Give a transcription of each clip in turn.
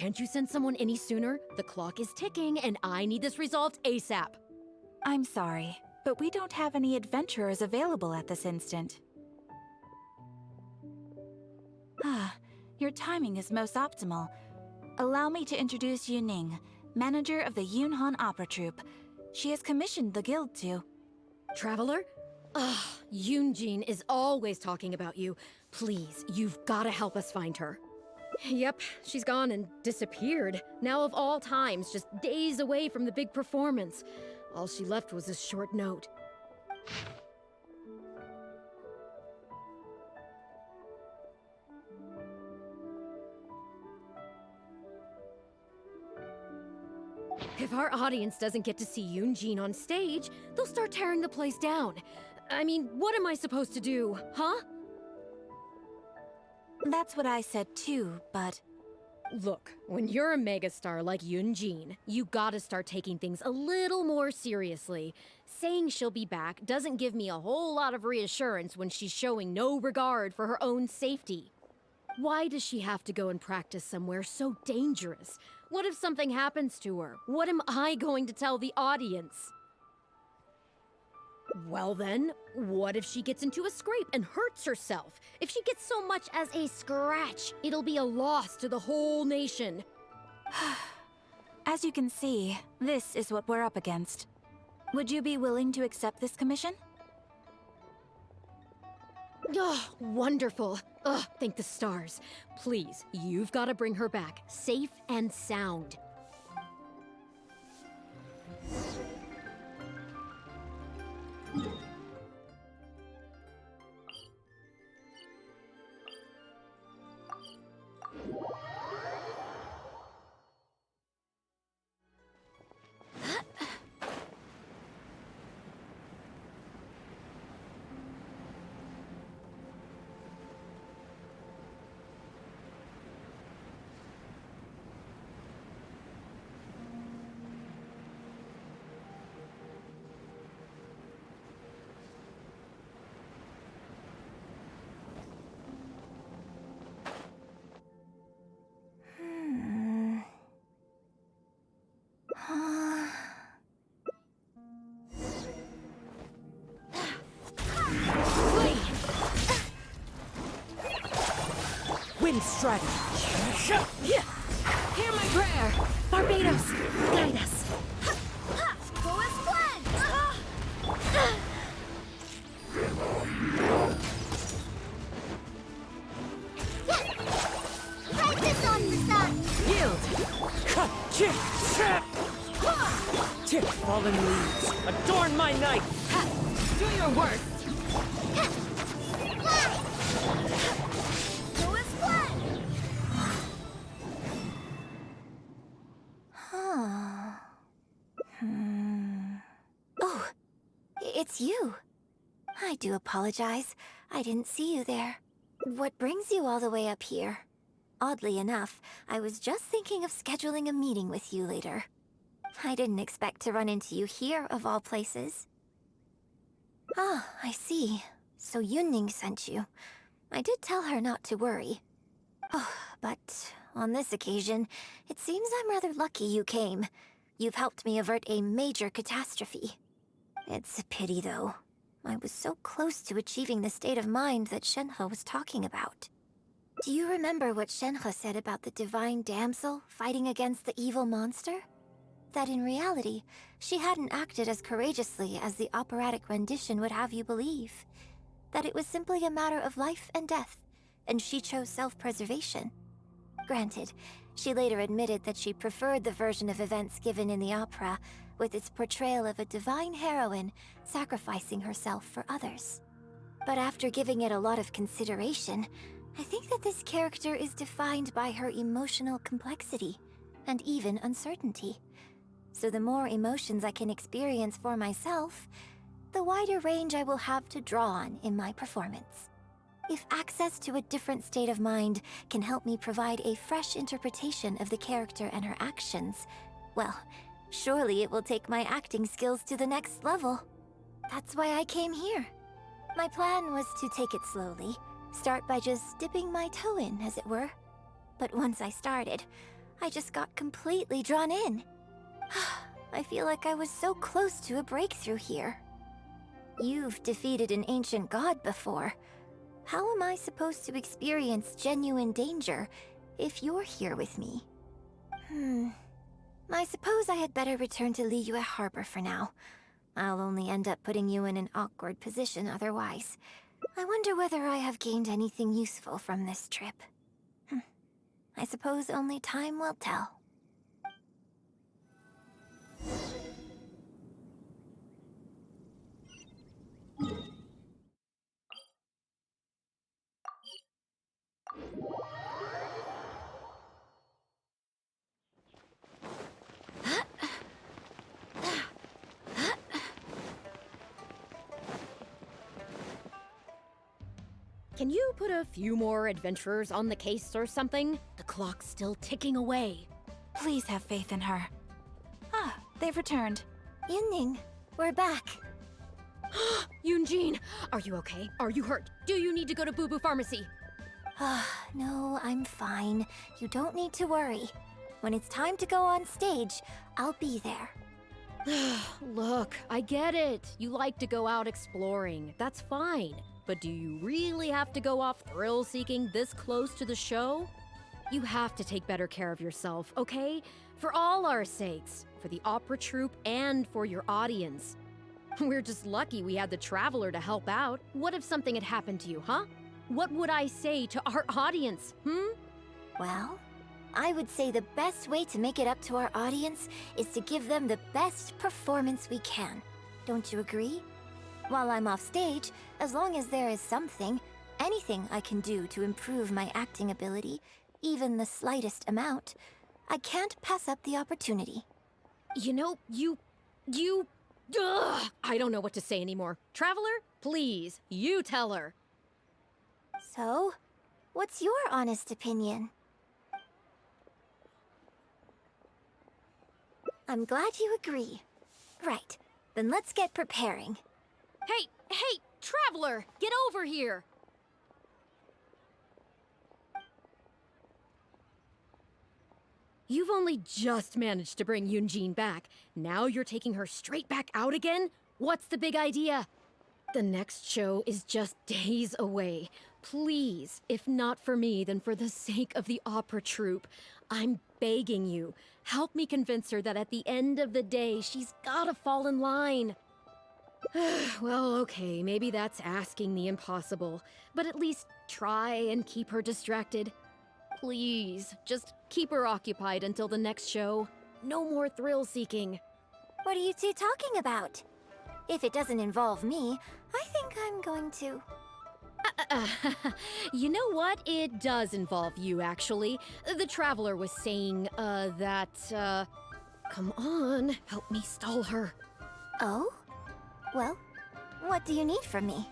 Can't you send someone any sooner? The clock is ticking, and I need this resolved ASAP. I'm sorry, but we don't have any adventurers available at this instant. Your timing is most optimal. Allow me to introduce Yu Ning, manager of the Yunhan Opera Troupe. She has commissioned the guild to... Traveler? Ugh, Yun Jin is always talking about you. Please, you've gotta help us find her. Yep, she's gone and disappeared. Now of all times, just days away from the big performance. All she left was a short note. If our audience doesn't get to see Yun Jin on stage, they'll start tearing the place down. I mean, what am I supposed to do, huh? That's what I said too, but... Look, when you're a megastar like Yun Jin, you gotta start taking things a little more seriously. Saying she'll be back doesn't give me a whole lot of reassurance when she's showing no regard for her own safety. Why does she have to go and practice somewhere so dangerous? What if something happens to her? What am I going to tell the audience? Well then, what if she gets into a scrape and hurts herself? If she gets so much as a scratch, it'll be a loss to the whole nation. As you can see, this is what we're up against. Would you be willing to accept this commission? Oh, wonderful. Ugh, thank the stars. Please, you've got to bring her back, safe and sound. Wind strategy. Hear my prayer! Barbados, guide us! Go as planned! Practice on the sun! Yield! Cut! Chip! Tip fallen leaves! Adorn my night! Do your worst! Fly! Go as planned! Oh, it's you. I do apologize. I didn't see you there. What brings you all the way up here? Oddly enough, I was just thinking of scheduling a meeting with you later. I didn't expect to run into you here, of all places. Ah, I see. So Yunning sent you. I did tell her not to worry. Oh, but on this occasion, it seems I'm rather lucky you came. You've helped me avert a major catastrophe. It's a pity, though. I was so close to achieving the state of mind that Shenhe was talking about. Do you remember what Shenhe said about the divine damsel fighting against the evil monster? That in reality, she hadn't acted as courageously as the operatic rendition would have you believe. That it was simply a matter of life and death, and she chose self-preservation. Granted, she later admitted that she preferred the version of events given in the opera, with its portrayal of a divine heroine sacrificing herself for others. But after giving it a lot of consideration, I think that this character is defined by her emotional complexity, and even uncertainty. So the more emotions I can experience for myself, the wider range I will have to draw on in my performance. If access to a different state of mind can help me provide a fresh interpretation of the character and her actions, well, surely it will take my acting skills to the next level. That's why I came here. My plan was to take it slowly, start by just dipping my toe in, as it were. But once I started, I just got completely drawn in. I feel like I was so close to a breakthrough here. You've defeated an ancient god before. How am I supposed to experience genuine danger if you're here with me? I suppose I had better return to Liyue Harbor for now. I'll only end up putting you in an awkward position otherwise. I wonder whether I have gained anything useful from this trip. I suppose only time will tell. Can you put a few more adventurers on the case or something? The clock's still ticking away. Please have faith in her. Ah, they've returned. Yunning, we're back. Yun Jin, are you okay? Are you hurt? Do you need to go to Boo Boo Pharmacy? No, I'm fine. You don't need to worry. When it's time to go on stage, I'll be there. Look, I get it. You like to go out exploring. That's fine. But do you really have to go off thrill-seeking this close to the show? You have to take better care of yourself, okay? For all our sakes. For the opera troupe and for your audience. We're just lucky we had the Traveler to help out. What if something had happened to you, huh? What would I say to our audience, Well, I would say the best way to make it up to our audience is to give them the best performance we can. Don't you agree? While I'm off stage, as long as there is something, anything I can do to improve my acting ability, even the slightest amount, I can't pass up the opportunity. You know, Ugh, I don't know what to say anymore. Traveler, please, you tell her. So, what's your honest opinion? I'm glad you agree. Right, then let's get preparing. Hey, Traveler, get over here. You've only just managed to bring Yun Jin back. Now you're taking her straight back out again? What's the big idea? The next show is just days away. Please, if not for me, then for the sake of the opera troupe, I'm begging you, help me convince her that at the end of the day, she's gotta fall in line. Well, okay, maybe that's asking the impossible, but at least try and keep her distracted. Please, just keep her occupied until the next show. No more thrill-seeking. What are you two talking about? If it doesn't involve me, I think I'm going to... You know what? It does involve you, actually. The Traveler was saying, Come on, help me stall her. Oh? Well, what do you need from me?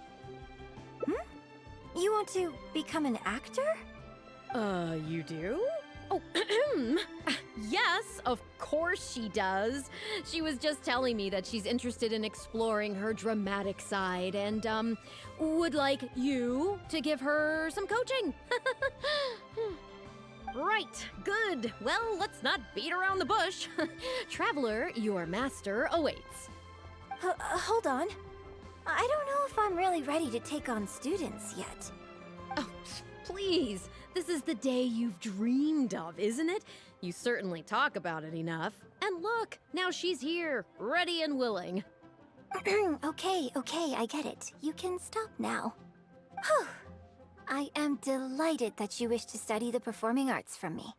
You want to become an actor? You do? Oh, yes, of course she does. She was just telling me that she's interested in exploring her dramatic side and, would like you to give her some coaching. Right, good. Well, let's not beat around the bush. Traveler, your master awaits. Hold on. I don't know if I'm really ready to take on students yet. Oh, please. This is the day you've dreamed of, isn't it? You certainly talk about it enough. And look, now she's here, ready and willing. Okay, I get it. You can stop now. Whew. I am delighted that you wish to study the performing arts from me.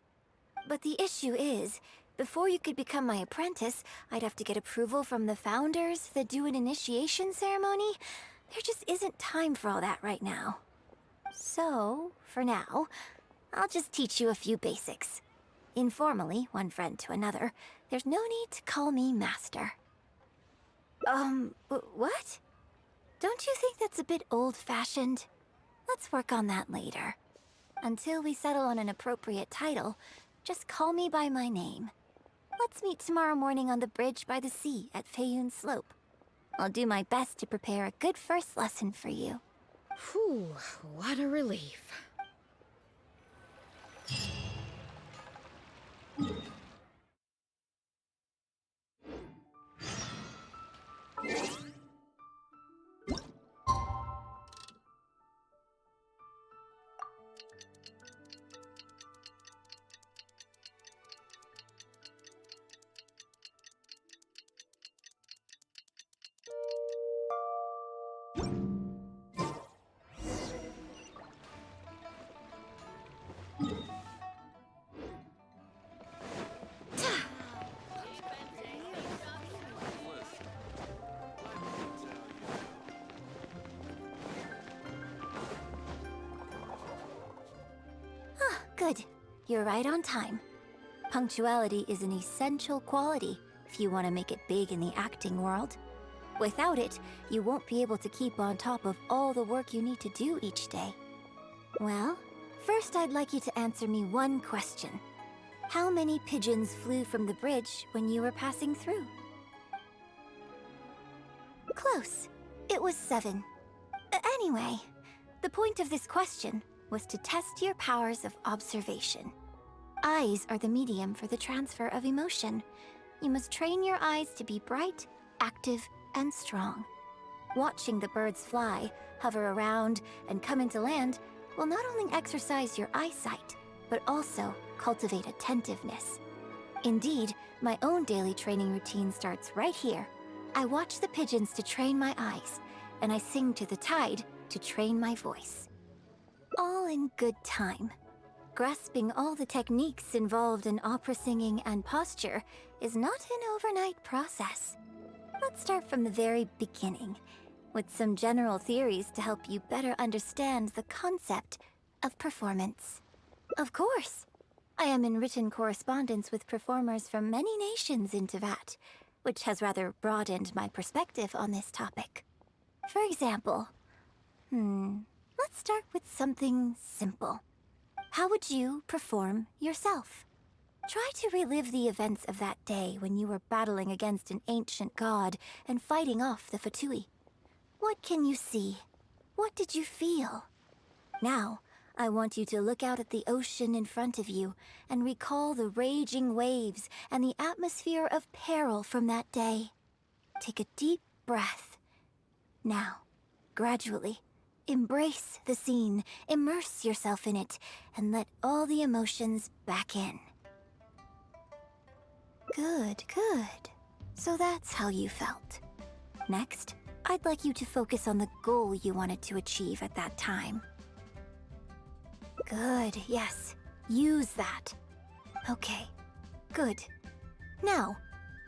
But the issue is, before you could become my apprentice, I'd have to get approval from the founders, then do an initiation ceremony. There just isn't time for all that right now. So, for now, I'll just teach you a few basics. Informally, one friend to another, there's no need to call me master. What? Don't you think that's a bit old-fashioned? Let's work on that later. Until we settle on an appropriate title, just call me by my name. Let's meet tomorrow morning on the bridge by the sea at Feiyun Slope. I'll do my best to prepare a good first lesson for you. Whew, what a relief. Good. You're right on time. Punctuality is an essential quality if you want to make it big in the acting world. Without it, you won't be able to keep on top of all the work you need to do each day. Well, first I'd like you to answer me one question. How many pigeons flew from the bridge when you were passing through? Close. It was 7. Anyway, the point of this question was to test your powers of observation. Eyes are the medium for the transfer of emotion. You must train your eyes to be bright, active, and strong. Watching the birds fly, hover around, and come into land will not only exercise your eyesight, but also cultivate attentiveness. Indeed, my own daily training routine starts right here. I watch the pigeons to train my eyes, and I sing to the tide to train my voice. All in good time. Grasping all the techniques involved in opera singing and posture is not an overnight process. Let's start from the very beginning, with some general theories to help you better understand the concept of performance. Of course, I am in written correspondence with performers from many nations in Teyvat, which has rather broadened my perspective on this topic. For example, let's start with something simple. How would you perform yourself? Try to relive the events of that day when you were battling against an ancient god and fighting off the Fatui. What can you see? What did you feel? Now, I want you to look out at the ocean in front of you and recall the raging waves and the atmosphere of peril from that day. Take a deep breath. Now, gradually, embrace the scene, immerse yourself in it, and let all the emotions back in. Good, good. So that's how you felt. Next, I'd like you to focus on the goal you wanted to achieve at that time. Good, yes. Use that. Okay, good. Now,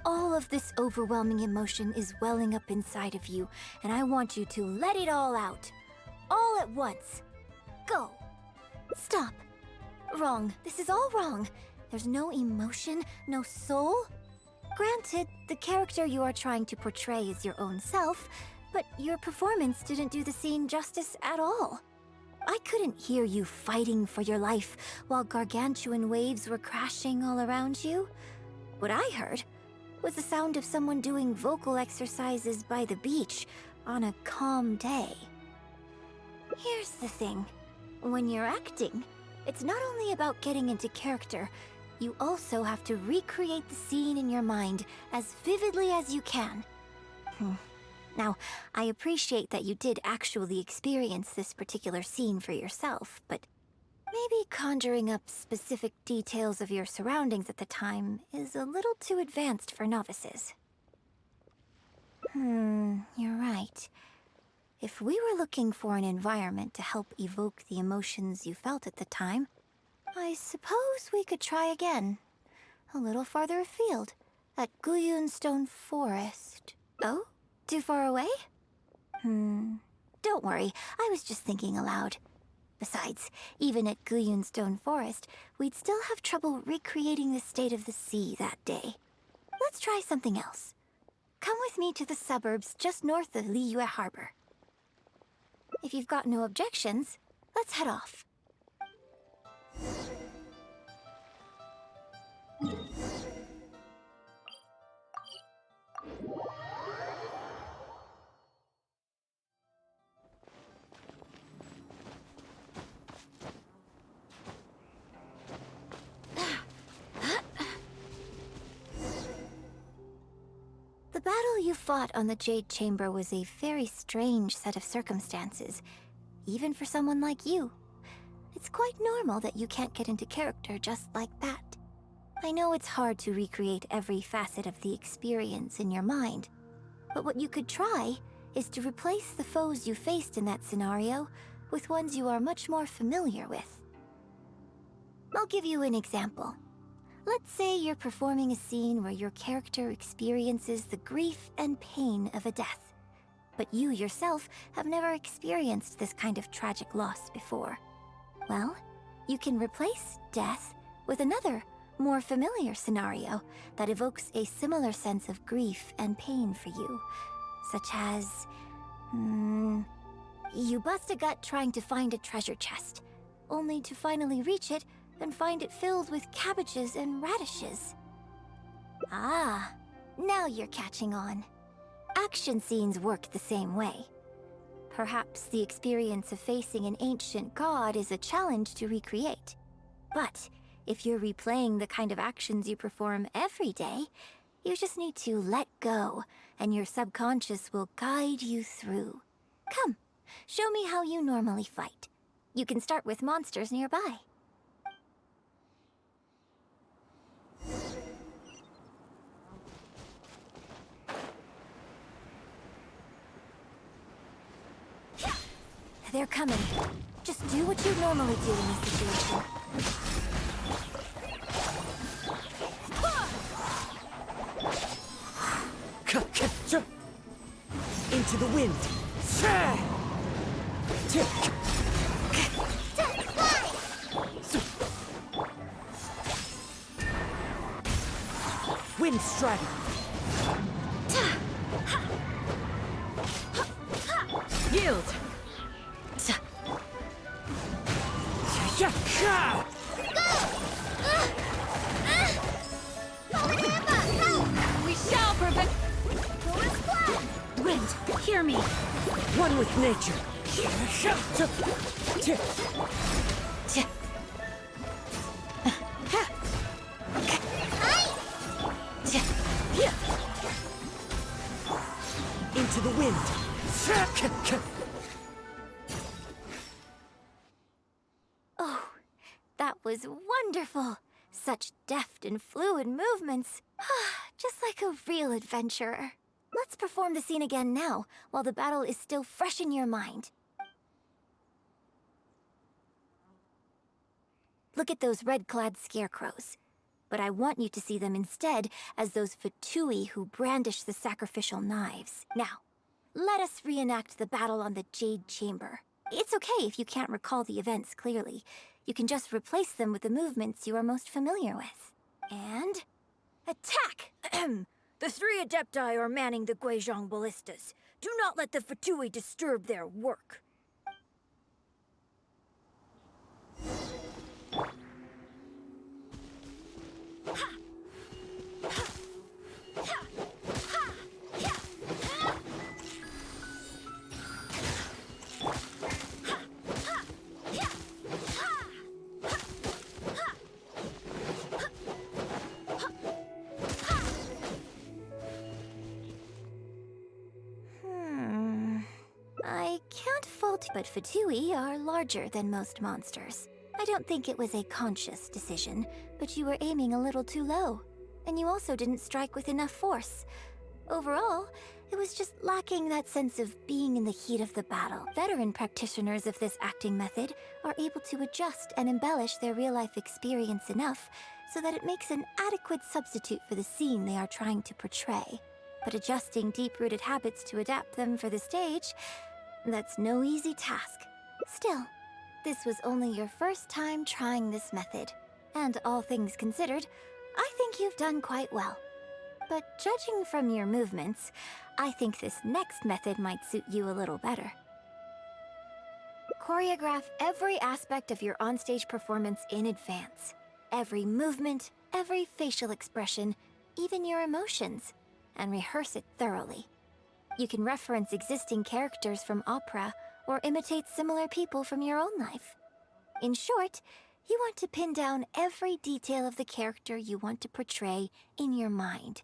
all of this overwhelming emotion is welling up inside of you, and I want you to let it all out. All at once. Go. Stop. Wrong. This is all wrong. There's no emotion, no soul. Granted, the character you are trying to portray is your own self, but your performance didn't do the scene justice at all. I couldn't hear you fighting for your life while gargantuan waves were crashing all around you. What I heard was the sound of someone doing vocal exercises by the beach on a calm day. Here's the thing. When you're acting, it's not only about getting into character, you also have to recreate the scene in your mind as vividly as you can. Now, I appreciate that you did actually experience this particular scene for yourself, but maybe conjuring up specific details of your surroundings at the time is a little too advanced for novices. You're right. If we were looking for an environment to help evoke the emotions you felt at the time, I suppose we could try again. A little farther afield, at Guyun Stone Forest. Oh? Too far away? Don't worry, I was just thinking aloud. Besides, even at Guyun Stone Forest, we'd still have trouble recreating the state of the sea that day. Let's try something else. Come with me to the suburbs just north of Liyue Harbor. If you've got no objections, let's head off. The battle you fought on the Jade Chamber was a very strange set of circumstances, even for someone like you. It's quite normal that you can't get into character just like that. I know it's hard to recreate every facet of the experience in your mind, but what you could try is to replace the foes you faced in that scenario with ones you are much more familiar with. I'll give you an example. Let's say you're performing a scene where your character experiences the grief and pain of a death, but you yourself have never experienced this kind of tragic loss before. Well, You can replace death with another, more familiar scenario that evokes a similar sense of grief and pain for you, such as... you bust a gut trying to find a treasure chest, only to finally reach it and find it filled with cabbages and radishes. Ah, now you're catching on. Action scenes work the same way. Perhaps the experience of facing an ancient god is a challenge to recreate. But if you're replaying the kind of actions you perform every day, you just need to let go, and your subconscious will guide you through. Come, show me how you normally fight. You can start with monsters nearby. They're coming. Just do what you normally do in this situation. Into the wind. Wind strategy. Yield. We shall prevent... Wind, hear me. One with nature. Into the wind. Oh, that was wonderful. Such deft and fluid movements. Just like a real adventurer. Let's perform the scene again now, while the battle is still fresh in your mind. Look at those red-clad scarecrows. But I want you to see them instead as those Fatui who brandish the sacrificial knives. Now, let us reenact the battle on the Jade Chamber. It's okay if you can't recall the events clearly. You can just replace them with the movements you are most familiar with. And... attack! The three Adepti are manning the Guizhong ballistas. Do not let the Fatui disturb their work. I can't fault, but Fatui are larger than most monsters. I don't think it was a conscious decision, but you were aiming a little too low. And you also didn't strike with enough force. Overall, it was just lacking that sense of being in the heat of the battle. Veteran practitioners of this acting method are able to adjust and embellish their real-life experience enough so that it makes an adequate substitute for the scene they are trying to portray. But adjusting deep-rooted habits to adapt them for the stage, that's no easy task. Still, this was only your first time trying this method, and all things considered, I think you've done quite well. But judging from your movements, I think this next method might suit you a little better. Choreograph every aspect of your onstage performance in advance. Every movement, every facial expression, even your emotions, and rehearse it thoroughly. You can reference existing characters from opera or imitate similar people from your own life. In short, you want to pin down every detail of the character you want to portray in your mind,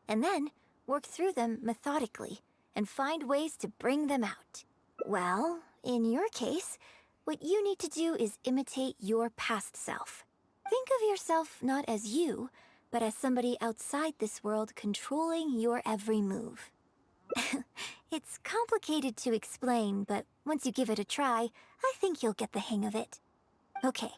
and then work through them methodically and find ways to bring them out. Well, in your case, what you need to do is imitate your past self. Think of yourself not as you, but as somebody outside this world controlling your every move. It's complicated to explain, but once you give it a try, I think you'll get the hang of it. Okay,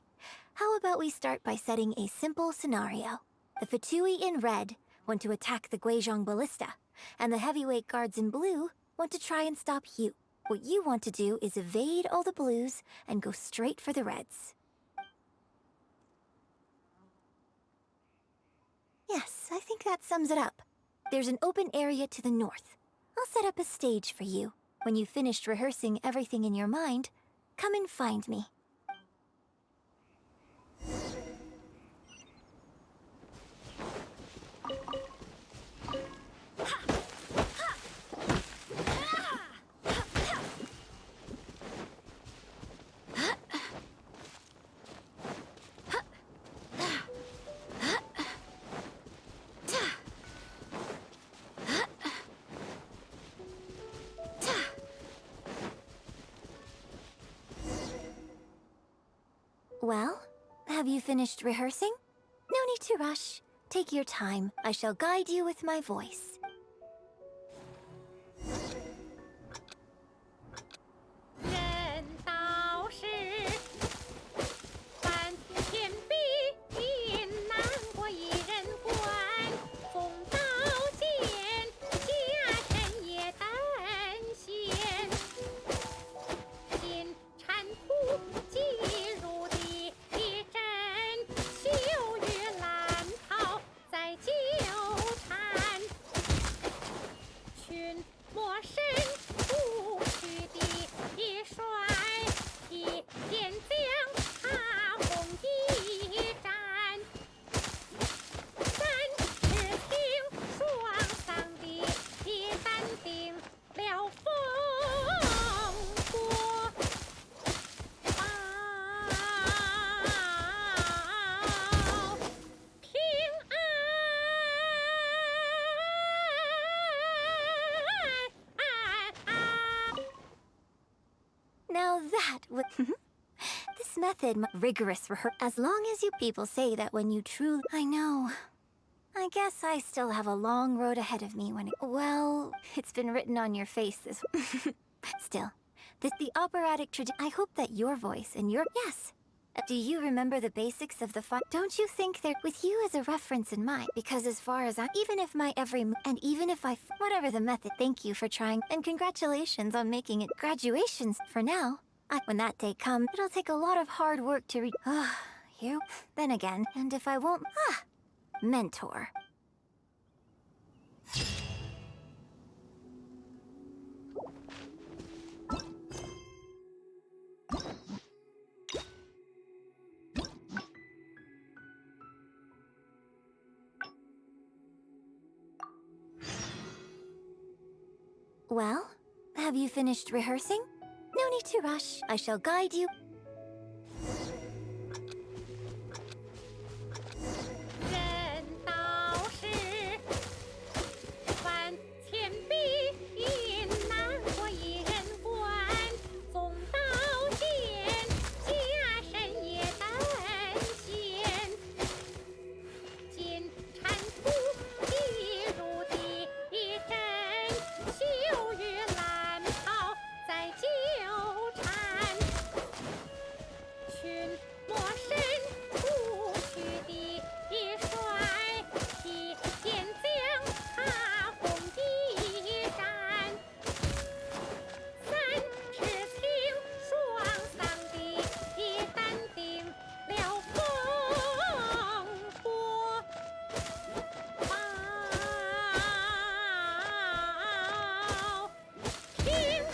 how about we start by setting a simple scenario. The Fatui in red want to attack the Guizhong ballista, and the heavyweight guards in blue want to try and stop you. What you want to do is evade all the blues and go straight for the reds. Yes, I think that sums it up. There's an open area to the north. I'll set up a stage for you. When you've finished rehearsing everything in your mind, come and find me. Well, have you finished rehearsing? No need to rush. Take your time. I shall guide you with my voice. 人道是翻天壁，南国一人观，风刀剑，家臣也担心。金铲土，击入地震，秋雨兰草在纠缠。群魔神不去的一帅，一剑将他红一战。三尺挺，双桑的淡定了风波。报平安。Now that would... This method, rigorous rehearsal. As long as you people say that when you truly... I know. I guess I still have a long road ahead of me when it... Well, it's been written on your face this... Still, the operatic tradition... I hope that your voice and your... Yes. Do you remember the basics of the fun? Don't you think they're with you as a reference in mind? Because as far as even if my every and even if I whatever the method, thank you for trying and congratulations on making it. Graduations for now. When that day comes, it'll take a lot of hard work to read. Here, then again, and if I won't, mentor. Well, have you finished rehearsing? No need to rush. I shall guide you. 人道是翻天壁，南国一人观，纵刀剑，家臣也担心。金铲土，击入地震，秋雨兰草在纠缠。群魔神不去的一帅，一剑将他红一战。三尺挺，双桑的淡定了风波。报平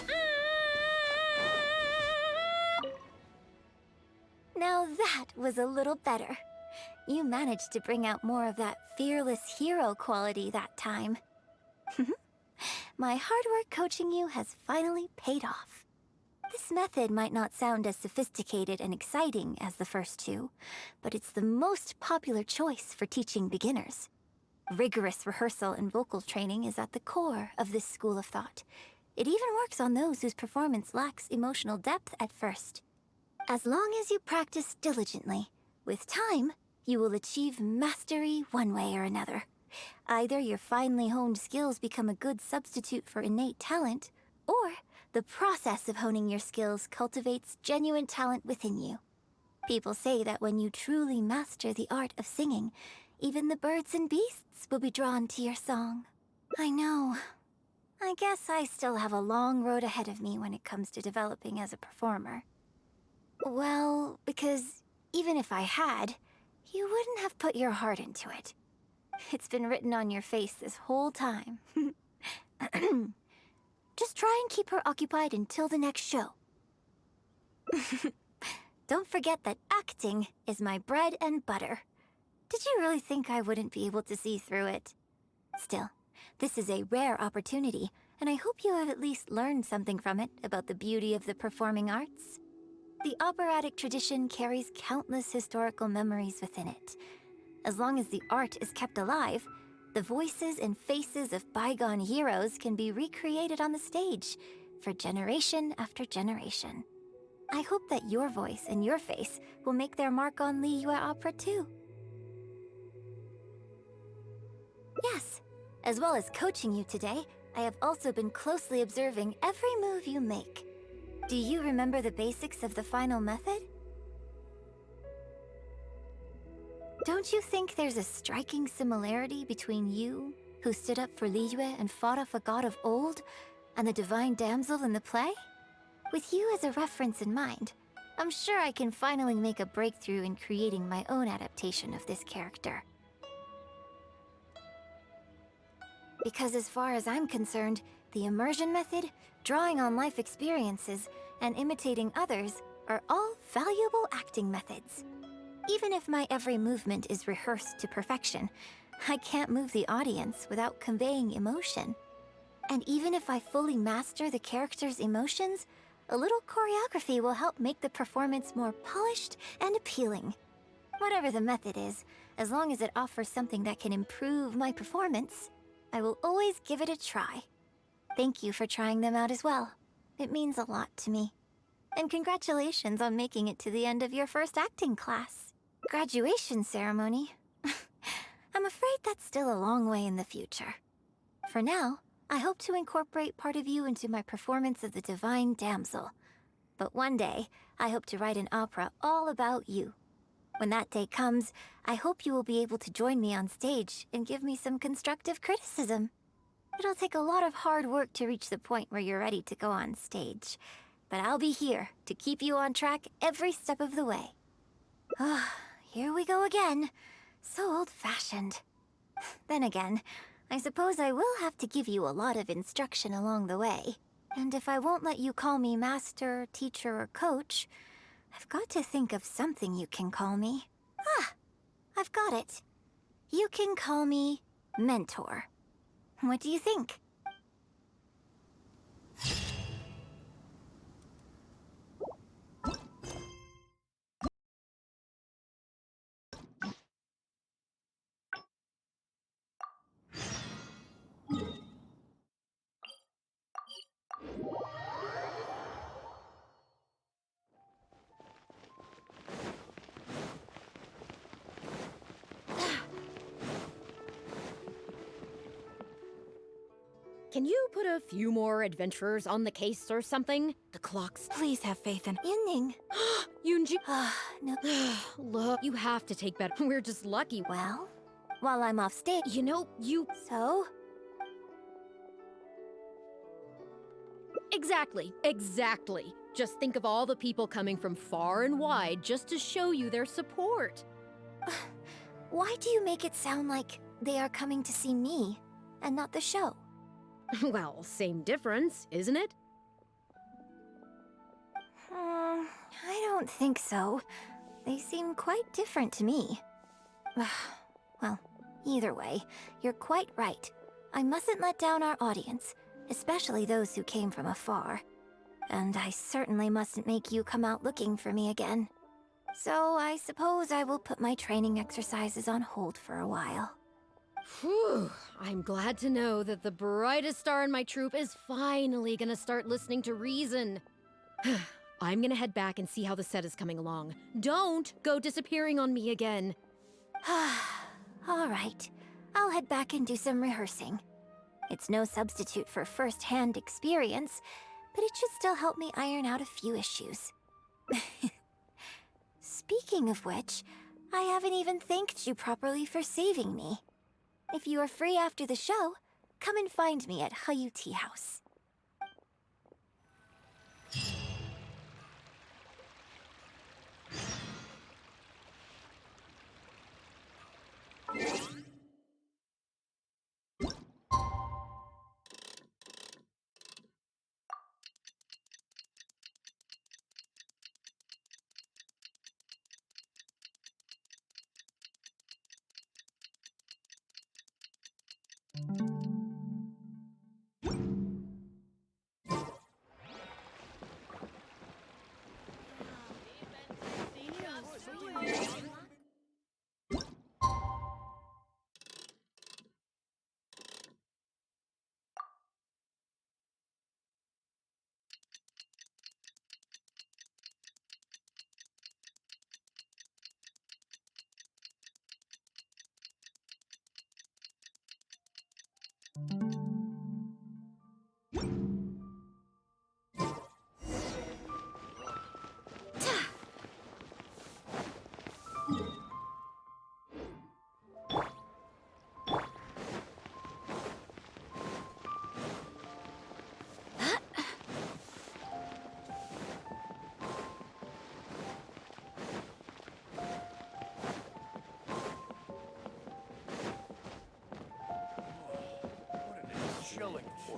安。Now that was a little better. You managed to bring out more of that fearless hero quality that time. My hard work coaching you has finally paid off. This method might not sound as sophisticated and exciting as the first two, but it's the most popular choice for teaching beginners. Rigorous rehearsal and vocal training is at the core of this school of thought. It even works on those whose performance lacks emotional depth at first. As long as you practice diligently, with time, you will achieve mastery one way or another. Either your finely honed skills become a good substitute for innate talent, or the process of honing your skills cultivates genuine talent within you. People say that when you truly master the art of singing, even the birds and beasts will be drawn to your song. I know. I guess I still have a long road ahead of me when it comes to developing as a performer. Well, because even if I had, you wouldn't have put your heart into it. It's been written on your face this whole time. Just try and keep her occupied until the next show. Don't forget that acting is my bread and butter. Did you really think I wouldn't be able to see through it? Still, this is a rare opportunity, and I hope you have at least learned something from it about the beauty of the performing arts. The operatic tradition carries countless historical memories within it. As long as the art is kept alive, the voices and faces of bygone heroes can be recreated on the stage for generation after generation. I hope that your voice and your face will make their mark on Liyue Opera too. Yes, as well as coaching you today, I have also been closely observing every move you make. Do you remember the basics of the final method? Don't you think there's a striking similarity between you, who stood up for Liyue and fought off a god of old, and the divine damsel in the play? With you as a reference in mind, I'm sure I can finally make a breakthrough in creating my own adaptation of this character. Because as far as I'm concerned, the immersion method, drawing on life experiences, and imitating others are all valuable acting methods. Even if my every movement is rehearsed to perfection, I can't move the audience without conveying emotion. And even if I fully master the character's emotions, a little choreography will help make the performance more polished and appealing. Whatever the method is, as long as it offers something that can improve my performance, I will always give it a try. Thank you for trying them out as well. It means a lot to me. And congratulations on making it to the end of your first acting class. Graduation ceremony? I'm afraid that's still a long way in the future. For now, I hope to incorporate part of you into my performance of the Divine Damsel. But one day, I hope to write an opera all about you. When that day comes, I hope you will be able to join me on stage and give me some constructive criticism. It'll take a lot of hard work to reach the point where you're ready to go on stage. But I'll be here to keep you on track every step of the way. Ah, here we go again. So old-fashioned. Then again, I suppose I will have to give you a lot of instruction along the way. And if I won't let you call me master, teacher, or coach, I've got to think of something you can call me. Ah, I've got it. You can call me mentor. What do you think? Can you put a few more adventurers on the case or something? The clock's... Please have faith in... Yunning. Yun Jin... No. Look, you have to take better. We're just lucky. Well, while I'm off stage... You know, you... So? Exactly. Just think of all the people coming from far and wide just to show you their support. Why do you make it sound like they are coming to see me and not the show? Well, same difference, isn't it? I don't think so. They seem quite different to me. Well, either way, you're quite right. I mustn't let down our audience, especially those who came from afar. And I certainly mustn't make you come out looking for me again. So I suppose I will put my training exercises on hold for a while. Whew, I'm glad to know that the brightest star in my troupe is finally gonna start listening to reason. I'm gonna head back and see how the set is coming along. Don't go disappearing on me again. All right, I'll head back and do some rehearsing. It's no substitute for first-hand experience, but it should still help me iron out a few issues. Speaking of which, I haven't even thanked you properly for saving me. If you are free after the show, come and find me at Hayu Tea House.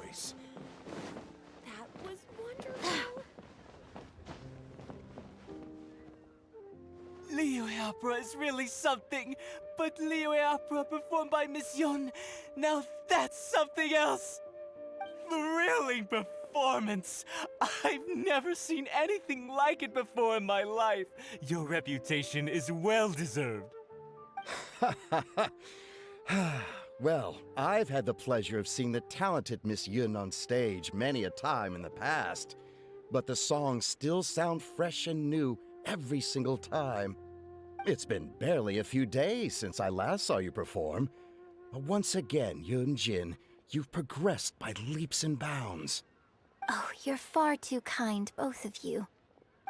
voice. That was wonderful. Liyue opera is really something, but Liyue opera performed by Miss Yun, now that's something else. Thrilling performance. I've never seen anything like it before in my life. Your reputation is well deserved. Well, I've had the pleasure of seeing the talented Miss Yun on stage many a time in the past, but the songs still sound fresh and new every single time. It's been barely a few days since I last saw you perform. But once again, Yun Jin, you've progressed by leaps and bounds. Oh, you're far too kind, both of you.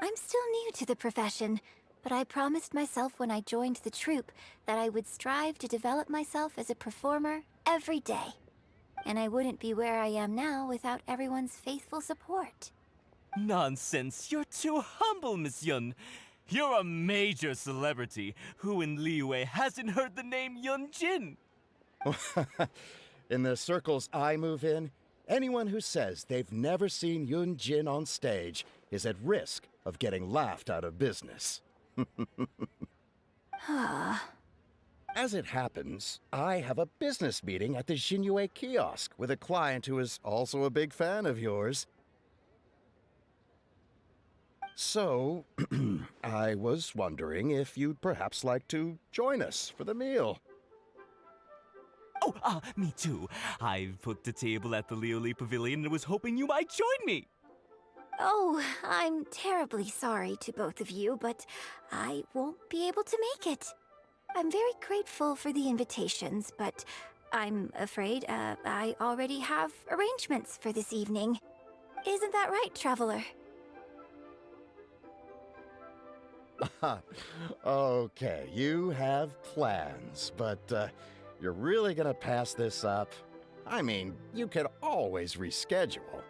I'm still new to the profession, but I promised myself when I joined the troupe that I would strive to develop myself as a performer every day. And I wouldn't be where I am now without everyone's faithful support. Nonsense, you're too humble, Miss Yun. You're a major celebrity. Who in Liyue hasn't heard the name Yun Jin? In the circles I move in, anyone who says they've never seen Yun Jin on stage is at risk of getting laughed out of business. As it happens, I have a business meeting at the Xinyu kiosk with a client who is also a big fan of yours. So, I was wondering if you'd perhaps like to join us for the meal. Oh, me too. I've booked a table at the Lioli Pavilion and was hoping you might join me. Oh, I'm terribly sorry to both of you, but I won't be able to make it. I'm very grateful for the invitations, but I'm afraid I already have arrangements for this evening. Isn't that right, Traveler? Okay, you have plans, but you're really gonna pass this up? I mean, you could always reschedule.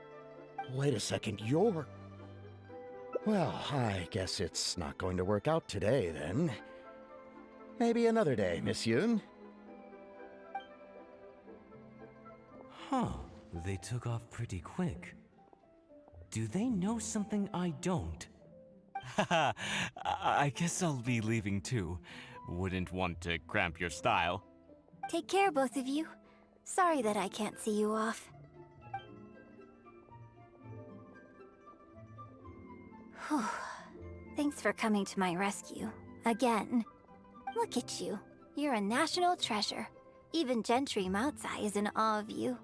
Wait a second, you're... Well, I guess it's not going to work out today, then. Maybe another day, Miss Yun. Huh, they took off pretty quick. Do they know something I don't? Haha, I guess I'll be leaving too. Wouldn't want to cramp your style. Take care, both of you. Sorry that I can't see you off. Whew. Thanks for coming to my rescue. Again. Look at you. You're a national treasure. Even Gentry Moutsai is in awe of you.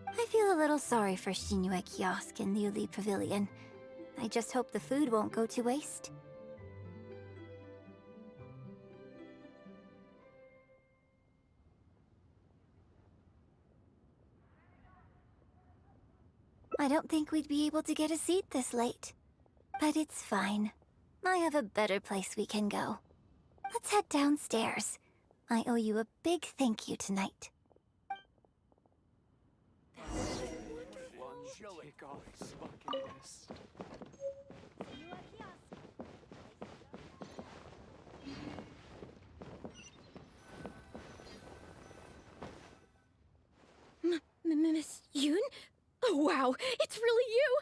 I feel a little sorry for Xinyu Kiosk and Liuli Pavilion. I just hope the food won't go to waste. I don't think we'd be able to get a seat this late. But it's fine. I have a better place we can go. Let's head downstairs. I owe you a big thank you tonight. Miss Yun? Oh, wow, it's really you!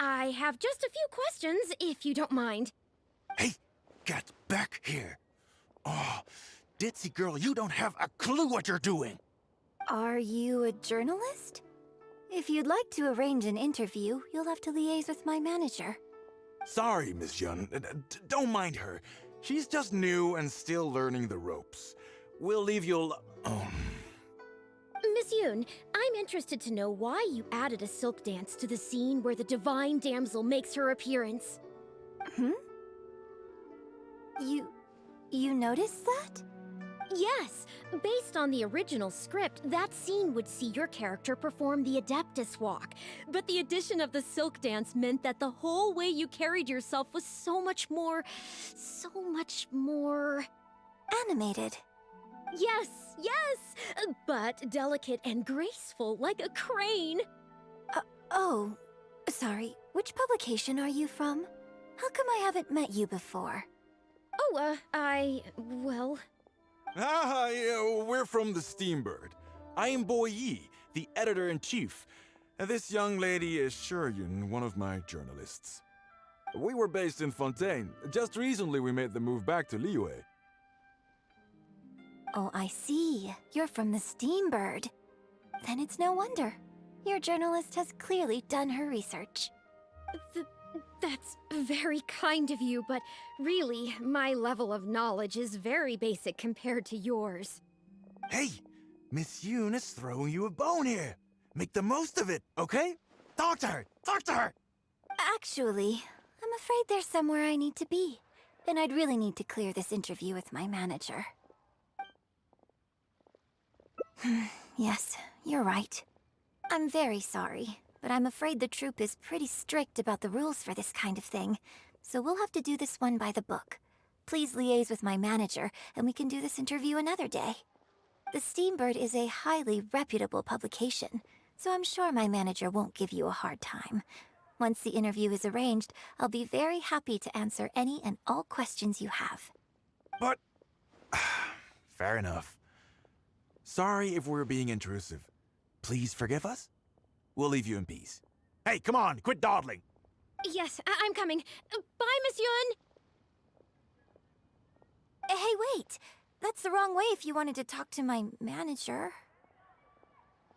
I have just a few questions, if you don't mind. Hey, get back here. Oh, ditzy girl, you don't have a clue what you're doing. Are you a journalist? If you'd like to arrange an interview, you'll have to liaise with my manager. Sorry, Miss Yun. Don't mind her. She's just new and still learning the ropes. We'll leave you Miss Yun, I'm interested to know why you added a silk dance to the scene where the divine damsel makes her appearance. You noticed that? Yes, based on the original script, that scene would see your character perform the Adeptus Walk. But the addition of the silk dance meant that the whole way you carried yourself was so much more... Animated. Yes, but delicate and graceful, like a crane. Oh, sorry. Which publication are you from? How come I haven't met you before? Oh, well... yeah, we're from the Steambird. I am Boy Yi, the editor-in-chief. This young lady is Yun, one of my journalists. We were based in Fontaine. Just recently we made the move back to Liyue. Oh, I see. You're from the Steambird. Then it's no wonder. Your journalist has clearly done her research. That's very kind of you, but really, my level of knowledge is very basic compared to yours. Hey, Miss Yun is throwing you a bone here. Make the most of it, okay? Talk to her! Talk to her! Actually, I'm afraid there's somewhere I need to be. And I'd really need to clear this interview with my manager. Yes, you're right. I'm very sorry, but I'm afraid the troupe is pretty strict about the rules for this kind of thing, so we'll have to do this one by the book. Please liaise with my manager, and we can do this interview another day. The Steambird is a highly reputable publication, so I'm sure my manager won't give you a hard time. Once the interview is arranged, I'll be very happy to answer any and all questions you have. But... fair enough. Sorry if we're being intrusive. Please forgive us? We'll leave you in peace. Hey, come on, quit dawdling! Yes, I'm coming. Bye, Miss Yun! Hey, wait! That's the wrong way if you wanted to talk to my manager.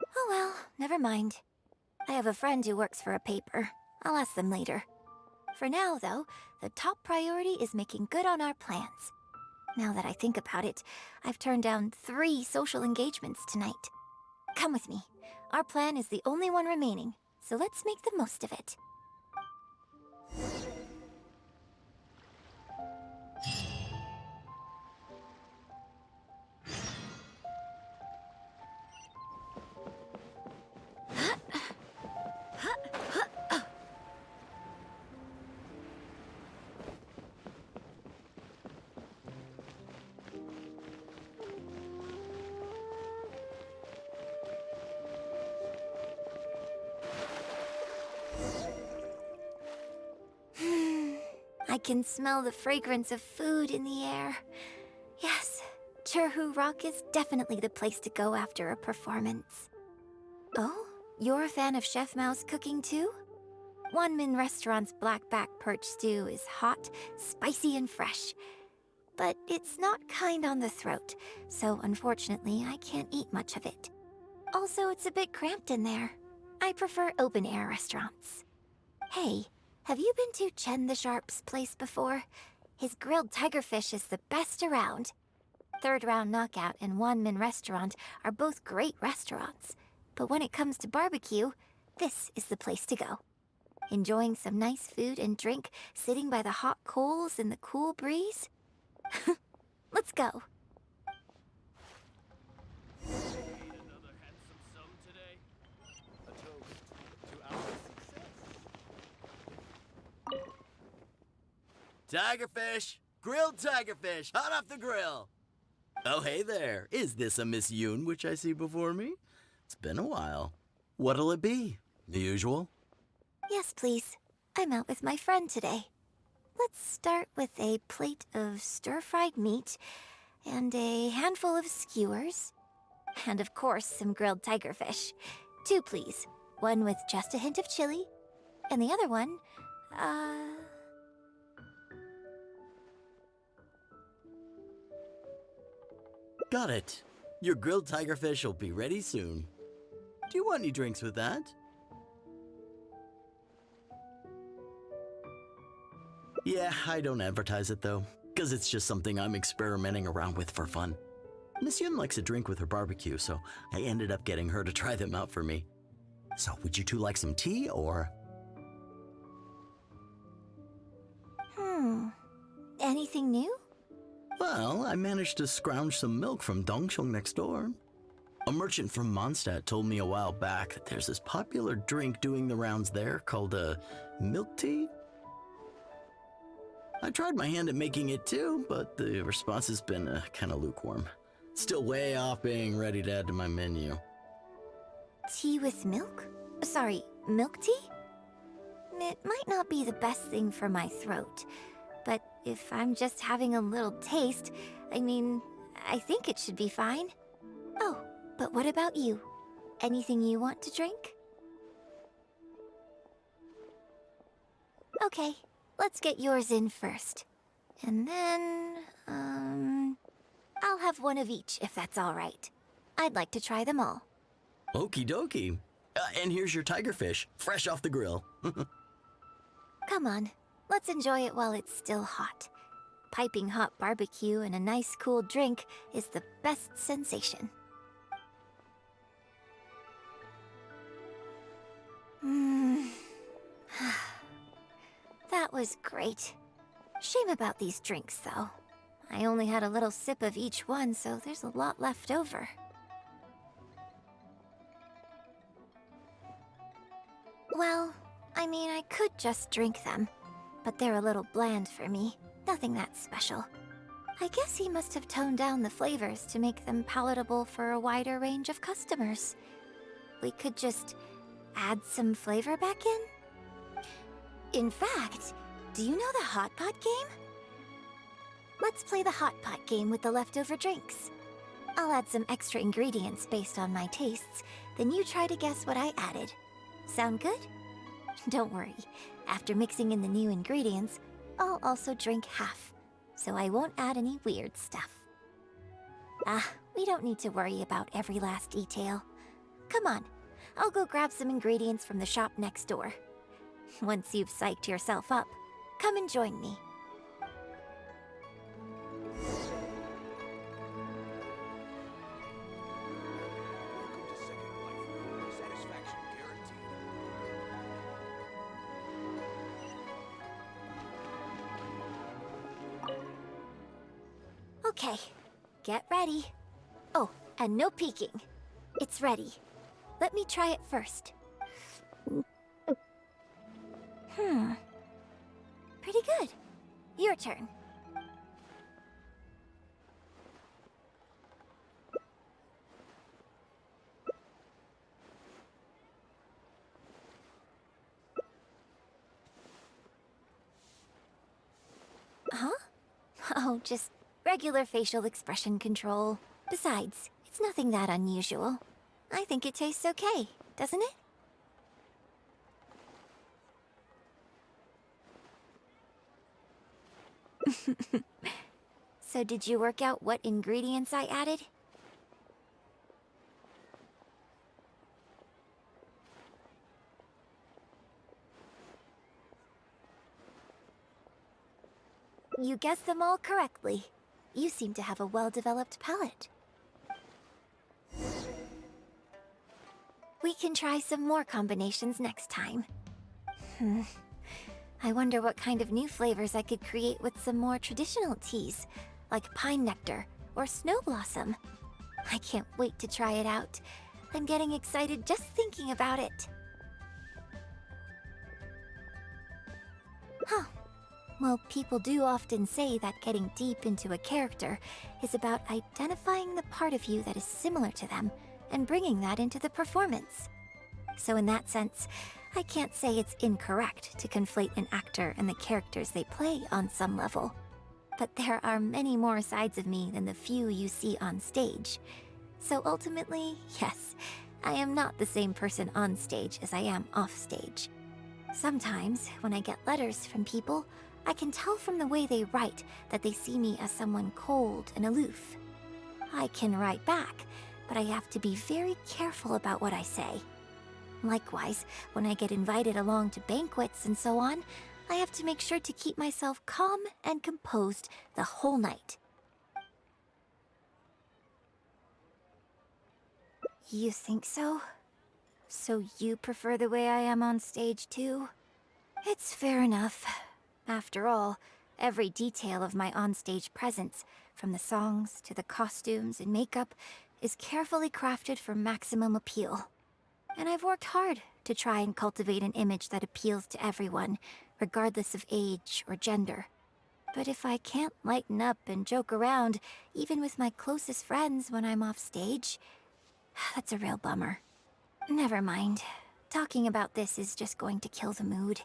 Oh well, never mind. I have a friend who works for a paper. I'll ask them later. For now, though, the top priority is making good on our plans. Now that I think about it, I've turned down 3 social engagements tonight. Come with me. Our plan is the only one remaining, so let's make the most of it. I can smell the fragrance of food in the air. Yes, Churhu Rock is definitely the place to go after a performance. Oh, you're a fan of Chef Mao's cooking too? Wanmin Restaurant's blackback perch stew is hot, spicy, and fresh. But it's not kind on the throat, so unfortunately I can't eat much of it. Also, it's a bit cramped in there. I prefer open-air restaurants. Hey, have you been to Chen the Sharp's place before? His grilled tigerfish is the best around. Third Round Knockout and Wanmin Restaurant are both great restaurants. But when it comes to barbecue, this is the place to go. Enjoying some nice food and drink, sitting by the hot coals in the cool breeze? Let's go. Tigerfish! Grilled tigerfish, hot off the grill! Oh, hey there. Is this a Miss Yun which I see before me? It's been a while. What'll it be? The usual? Yes, please. I'm out with my friend today. Let's start with a plate of stir-fried meat and a handful of skewers. And of course, some grilled tigerfish. 2, please. One with just a hint of chili, and the other one, Got it. Your grilled tigerfish will be ready soon. Do you want any drinks with that? Yeah, I don't advertise it though, because it's just something I'm experimenting around with for fun. Miss Yun likes a drink with her barbecue, so I ended up getting her to try them out for me. So would you two like some tea, or? Anything new? Well, I managed to scrounge some milk from Dongchong next door. A merchant from Mondstadt told me a while back that there's this popular drink doing the rounds there called milk tea. I tried my hand at making it too, but the response has been kind of lukewarm. Still way off being ready to add to my menu. Tea with milk? Sorry, milk tea? It might not be the best thing for my throat, but if I'm just having a little taste, I think it should be fine. Oh, but what about you? Anything you want to drink? Okay, let's get yours in first. And then, I'll have one of each if that's all right. I'd like to try them all. Okie dokie. And here's your tigerfish, fresh off the grill. Come on, let's enjoy it while it's still hot. Piping hot barbecue and a nice cool drink is the best sensation. That was great. Shame about these drinks, though. I only had a little sip of each one, so there's a lot left over. Well, I mean, I could just drink them, but they're a little bland for me. Nothing that special. I guess he must have toned down the flavors to make them palatable for a wider range of customers. We could just add some flavor back in? In fact, do you know the Hot Pot game? Let's play the Hot Pot game with the leftover drinks. I'll add some extra ingredients based on my tastes, then you try to guess what I added. Sound good? Don't worry, after mixing in the new ingredients, I'll also drink half, so I won't add any weird stuff. We don't need to worry about every last detail. Come on, I'll go grab some ingredients from the shop next door. Once you've psyched yourself up, come and join me. Okay, get ready. Oh, and no peeking. It's ready. Let me try it first. Pretty good. Your turn. Huh? Oh, just regular facial expression control. Besides, it's nothing that unusual. I think it tastes okay, doesn't it? So did you work out what ingredients I added? You guessed them all correctly. You seem to have a well-developed palate. We can try some more combinations next time. I wonder what kind of new flavors I could create with some more traditional teas, like pine nectar or snow blossom. I can't wait to try it out. I'm getting excited just thinking about it. Huh. Well, people do often say that getting deep into a character is about identifying the part of you that is similar to them and bringing that into the performance. So in that sense, I can't say it's incorrect to conflate an actor and the characters they play on some level. But there are many more sides of me than the few you see on stage. So ultimately, yes, I am not the same person on stage as I am off stage. Sometimes, when I get letters from people, I can tell from the way they write that they see me as someone cold and aloof. I can write back, but I have to be very careful about what I say. Likewise, when I get invited along to banquets and so on, I have to make sure to keep myself calm and composed the whole night. You think so? So you prefer the way I am on stage too? It's fair enough. After all, every detail of my onstage presence, from the songs to the costumes and makeup, is carefully crafted for maximum appeal. And I've worked hard to try and cultivate an image that appeals to everyone, regardless of age or gender. But if I can't lighten up and joke around, even with my closest friends when I'm off stage, that's a real bummer. Never mind. Talking about this is just going to kill the mood.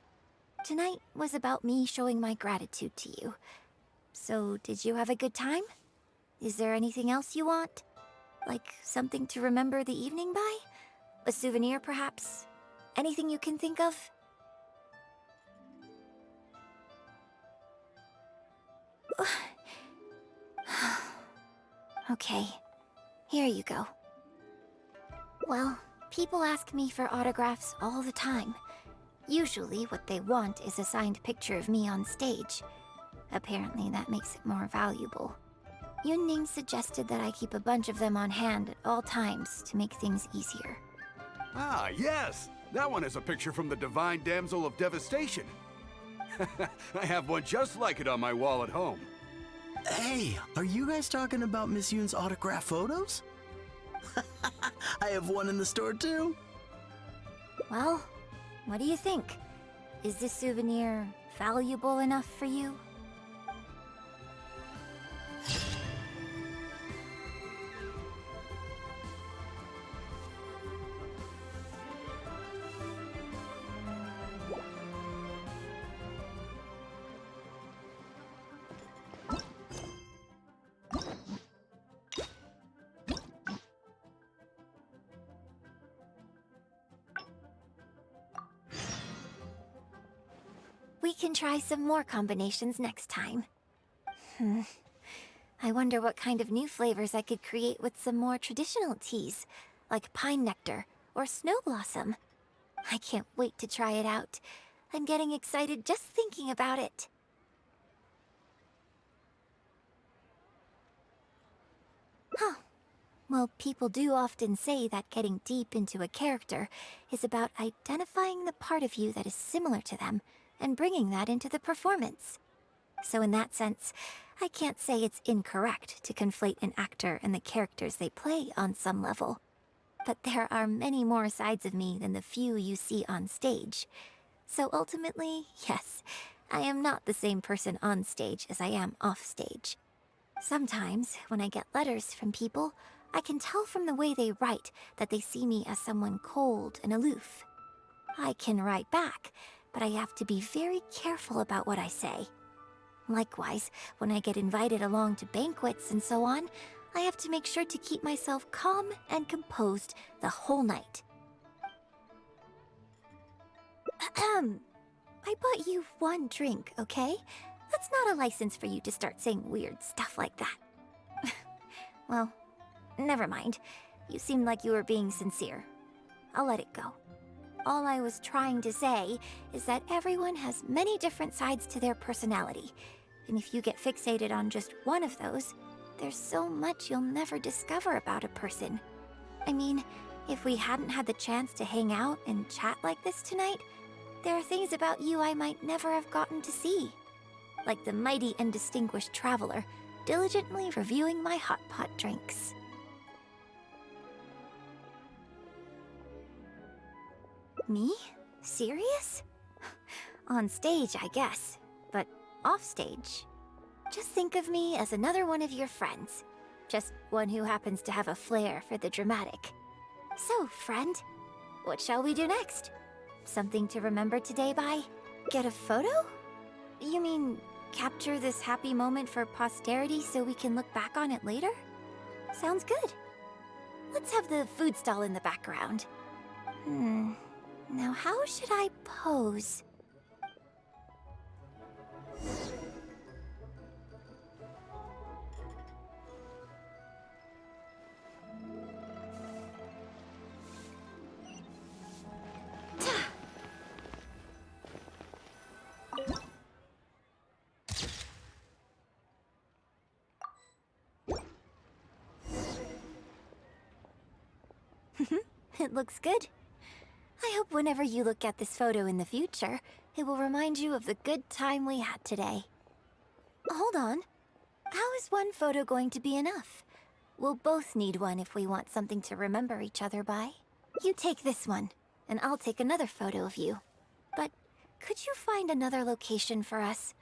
Tonight was about me showing my gratitude to you. So, did you have a good time? Is there anything else you want? Like something to remember the evening by? A souvenir, perhaps? Anything you can think of? Okay, here you go. Well, people ask me for autographs all the time. Usually what they want is a signed picture of me on stage. Apparently that makes it more valuable. Yun suggested that I keep a bunch of them on hand at all times to make things easier. Ah, yes! That one is a picture from the Divine Damsel of Devastation. I have one just like it on my wall at home. Hey, are you guys talking about Miss Yoon's autograph photos? I have one in the store too. Well, what do you think? Is this souvenir valuable enough for you? We can try some more combinations next time. I wonder what kind of new flavors I could create with some more traditional teas, like pine nectar or snow blossom. I can't wait to try it out. I'm getting excited just thinking about it. Huh. Well, people do often say that getting deep into a character is about identifying the part of you that is similar to them and bringing that into the performance. So in that sense, I can't say it's incorrect to conflate an actor and the characters they play on some level. But there are many more sides of me than the few you see on stage. So ultimately, yes, I am not the same person on stage as I am off stage. Sometimes, when I get letters from people, I can tell from the way they write that they see me as someone cold and aloof. I can write back, but I have to be very careful about what I say. Likewise, when I get invited along to banquets and so on, I have to make sure to keep myself calm and composed the whole night. I bought you one drink, okay? That's not a license for you to start saying weird stuff like that. Well, never mind. You seemed like you were being sincere. I'll let it go. All I was trying to say is that everyone has many different sides to their personality. And if you get fixated on just one of those, there's so much you'll never discover about a person. I mean, if we hadn't had the chance to hang out and chat like this tonight, there are things about you I might never have gotten to see. Like the mighty and distinguished traveler, diligently reviewing my hot pot drinks. Me? Serious? On stage, I guess. But off stage? Just think of me as another one of your friends. Just one who happens to have a flair for the dramatic. So, friend, what shall we do next? Something to remember today by? Get a photo? You mean, capture this happy moment for posterity so we can look back on it later? Sounds good. Let's have the food stall in the background. Now how should I pose? It looks good. I hope whenever you look at this photo in the future, it will remind you of the good time we had today. Hold on. How is one photo going to be enough? We'll both need one if we want something to remember each other by. You take this one, and I'll take another photo of you. But could you find another location for us?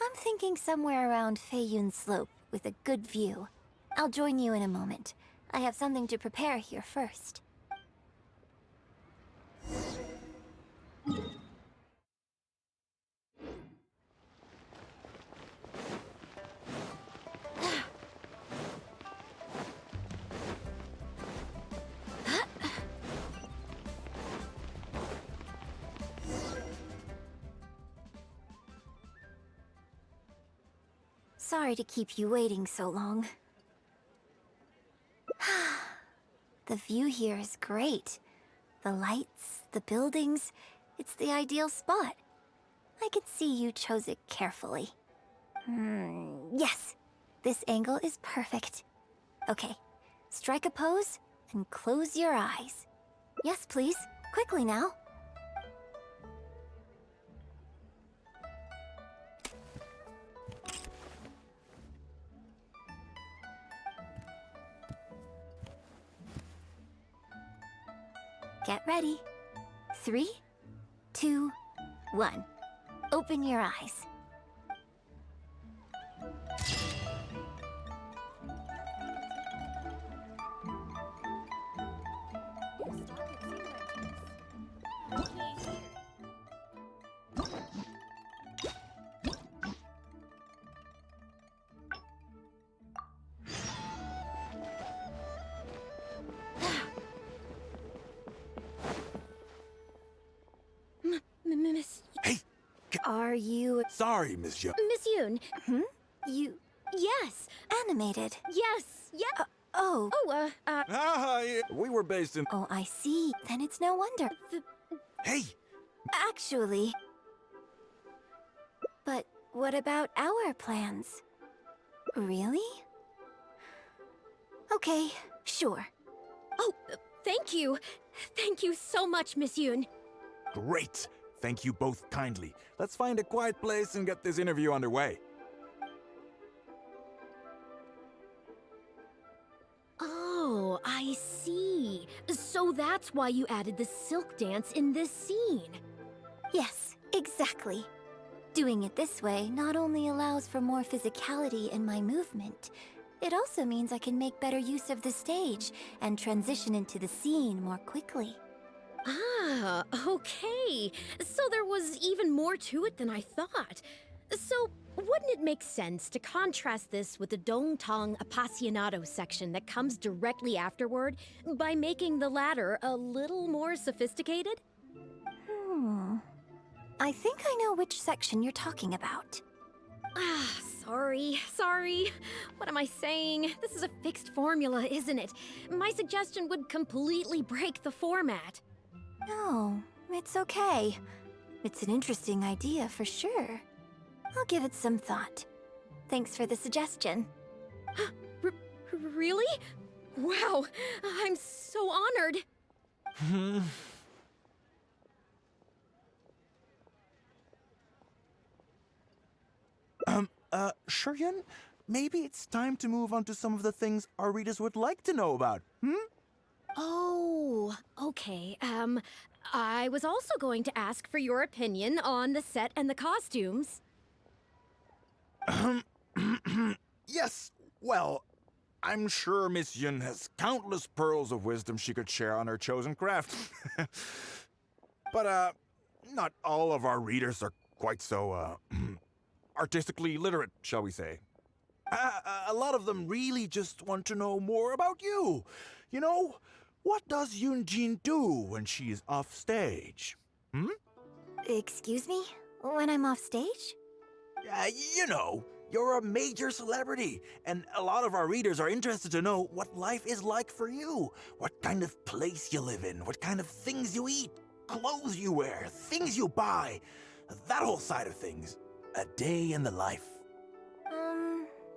I'm thinking somewhere around Feiyun Slope with a good view. I'll join you in a moment. I have something to prepare here first. Sorry to keep you waiting so long. The view here is great. The lights, the buildings, it's the ideal spot. I could see you chose it carefully. Yes, this angle is perfect. Okay, strike a pose and close your eyes. Yes, please. Quickly now. Get ready. 3, 2, 1. Open your eyes. Miss... Hey! Are you... Sorry, Miss Yun. Miss Yun. You... Yes. animated? Yes. Yeah. Oh. Yeah. We were based in... Oh, I see. Then it's no wonder. Hey! Actually... But what about our plans? Really? Okay, sure. Oh, thank you. Thank you so much, Miss Yun. Great! Thank you both kindly. Let's find a quiet place and get this interview underway. Oh, I see. So that's why you added the silk dance in this scene. Yes, exactly. Doing it this way not only allows for more physicality in my movement, it also means I can make better use of the stage and transition into the scene more quickly. Ah, okay. So there was even more to it than I thought. So, wouldn't it make sense to contrast this with the Dongtong Appassionato section that comes directly afterward by making the latter a little more sophisticated? I think I know which section you're talking about. Ah, sorry. What am I saying? This is a fixed formula, isn't it? My suggestion would completely break the format. No, it's okay. It's an interesting idea for sure. I'll give it some thought. Thanks for the suggestion. Really? Wow, I'm so honored. Yun, maybe it's time to move on to some of the things our readers would like to know about, Oh, okay. I was also going to ask for your opinion on the set and the costumes. Yes, well, I'm sure Miss Yun has countless pearls of wisdom she could share on her chosen craft. But, not all of our readers are quite so, artistically literate, shall we say. A lot of them really just want to know more about you. You know, what does Yun Jin do when she is off stage? Excuse me? When I'm off stage? You know, you're a major celebrity, and a lot of our readers are interested to know what life is like for you. What kind of place you live in, what kind of things you eat, clothes you wear, things you buy, that whole side of things. A day in the life.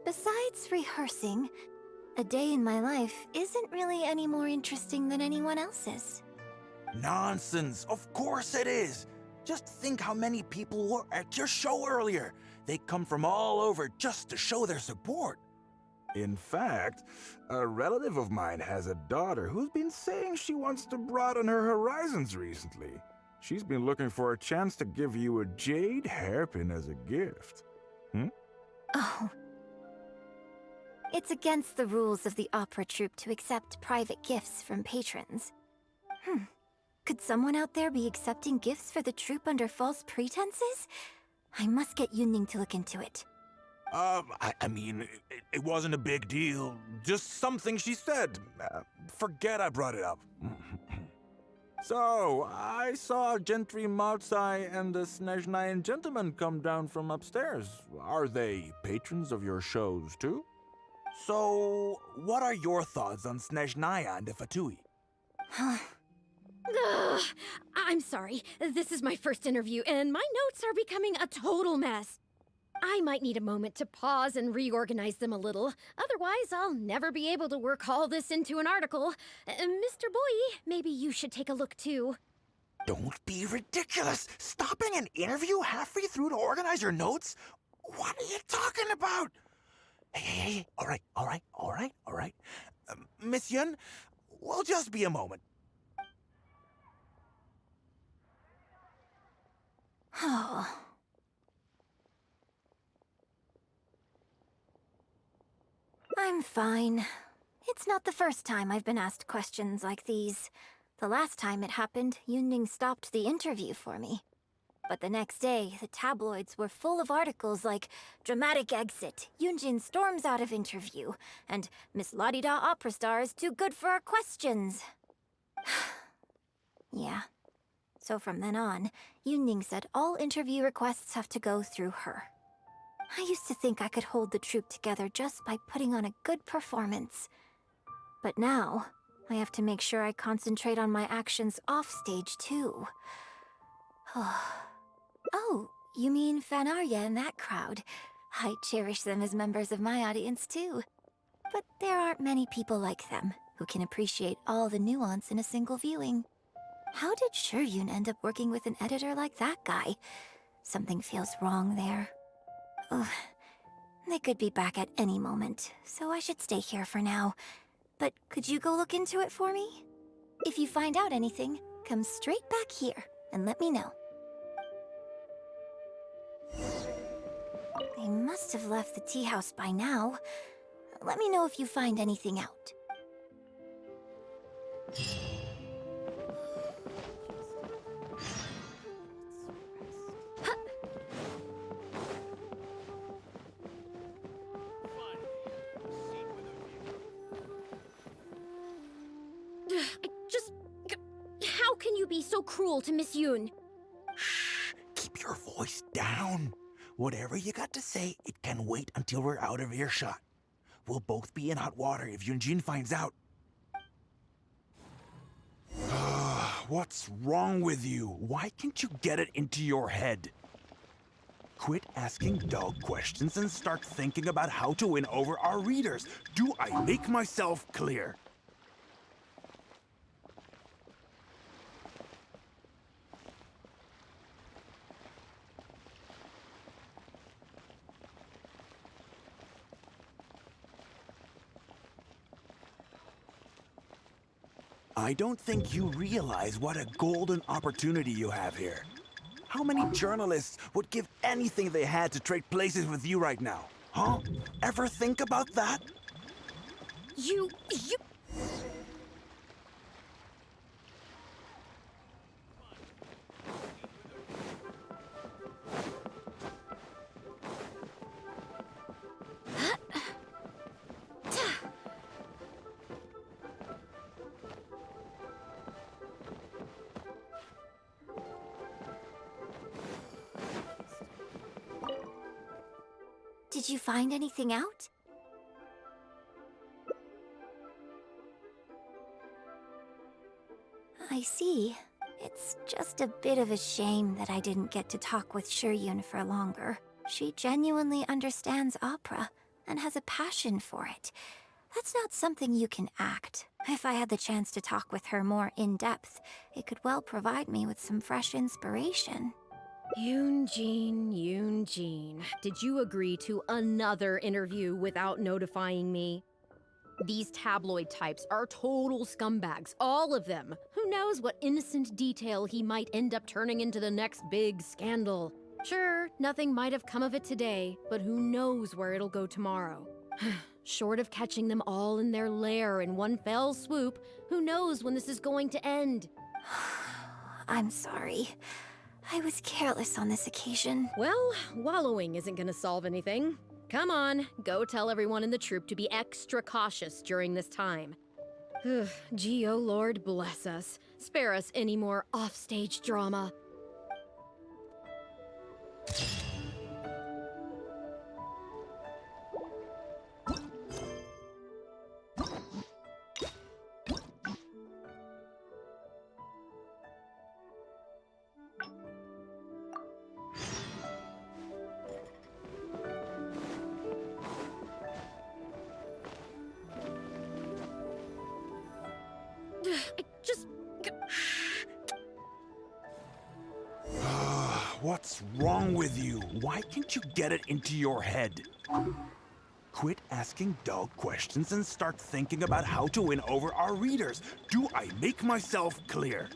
Besides rehearsing, a day in my life isn't really any more interesting than anyone else's. Nonsense, of course it is. Just think how many people were at your show earlier. They come from all over just to show their support. In fact, a relative of mine has a daughter who's been saying she wants to broaden her horizons recently. She's been looking for a chance to give you a jade hairpin as a gift. Oh. It's against the rules of the opera troupe to accept private gifts from patrons. Could someone out there be accepting gifts for the troupe under false pretenses? I must get Yunning to look into it. I mean, it wasn't a big deal. Just something she said. Forget I brought it up. So, I saw Gentry Maltsai and the Snezhnayan gentleman come down from upstairs. Are they patrons of your shows, too? So, what are your thoughts on Snezhnaya and the Fatui? Ugh, I'm sorry. This is my first interview, and my notes are becoming a total mess. I might need a moment to pause and reorganize them a little. Otherwise, I'll never be able to work all this into an article. Mr. Boy, maybe you should take a look too. Don't be ridiculous! Stopping an interview halfway through to organize your notes? What are you talking about? Hey, all right. Miss Yun, we'll just be a moment. Oh. I'm fine. It's not the first time I've been asked questions like these. The last time it happened, Yun stopped the interview for me. But the next day, the tabloids were full of articles like "Dramatic Exit, Yun Jin storms out of interview," and "Miss La-di-da opera star is too good for our questions." Yeah. So from then on, Yun said all interview requests have to go through her. I used to think I could hold the troupe together just by putting on a good performance. But now, I have to make sure I concentrate on my actions offstage, too. Oh, you mean Fanarya and that crowd. I cherish them as members of my audience, too. But there aren't many people like them who can appreciate all the nuance in a single viewing. How did Yun end up working with an editor like that guy? Something feels wrong there. Ugh. They could be back at any moment, so I should stay here for now. But could you go look into it for me? If you find out anything, come straight back here and let me know. They must have left the tea house by now. Let me know if you find anything out. How can you be so cruel to Miss Yun? Shh, keep your voice down. Whatever you got to say, it can wait until we're out of earshot. We'll both be in hot water if Yun Jin finds out. What's wrong with you? Why can't you get it into your head? Quit asking dull questions and start thinking about how to win over our readers. Do I make myself clear? I don't think you realize what a golden opportunity you have here. How many journalists would give anything they had to trade places with you right now? Huh? Ever think about that? You... Did you find anything out? I see. It's just a bit of a shame that I didn't get to talk with Yun for longer. She genuinely understands opera and has a passion for it. That's not something you can act. If I had the chance to talk with her more in depth, it could well provide me with some fresh inspiration. Yun Jin. Did you agree to another interview without notifying me? These tabloid types are total scumbags, all of them. Who knows what innocent detail he might end up turning into the next big scandal. Sure, nothing might have come of it today, but who knows where it'll go tomorrow. Short of catching them all in their lair in one fell swoop, who knows when this is going to end? I'm sorry. I was careless on this occasion. Well, wallowing isn't gonna solve anything. Come on, go tell everyone in the troupe to be extra cautious during this time. Gee, oh Lord bless us. Spare us any more offstage drama. Just... What's wrong with you? Why can't you get it into your head? Quit asking dull questions and start thinking about how to win over our readers. Do I make myself clear?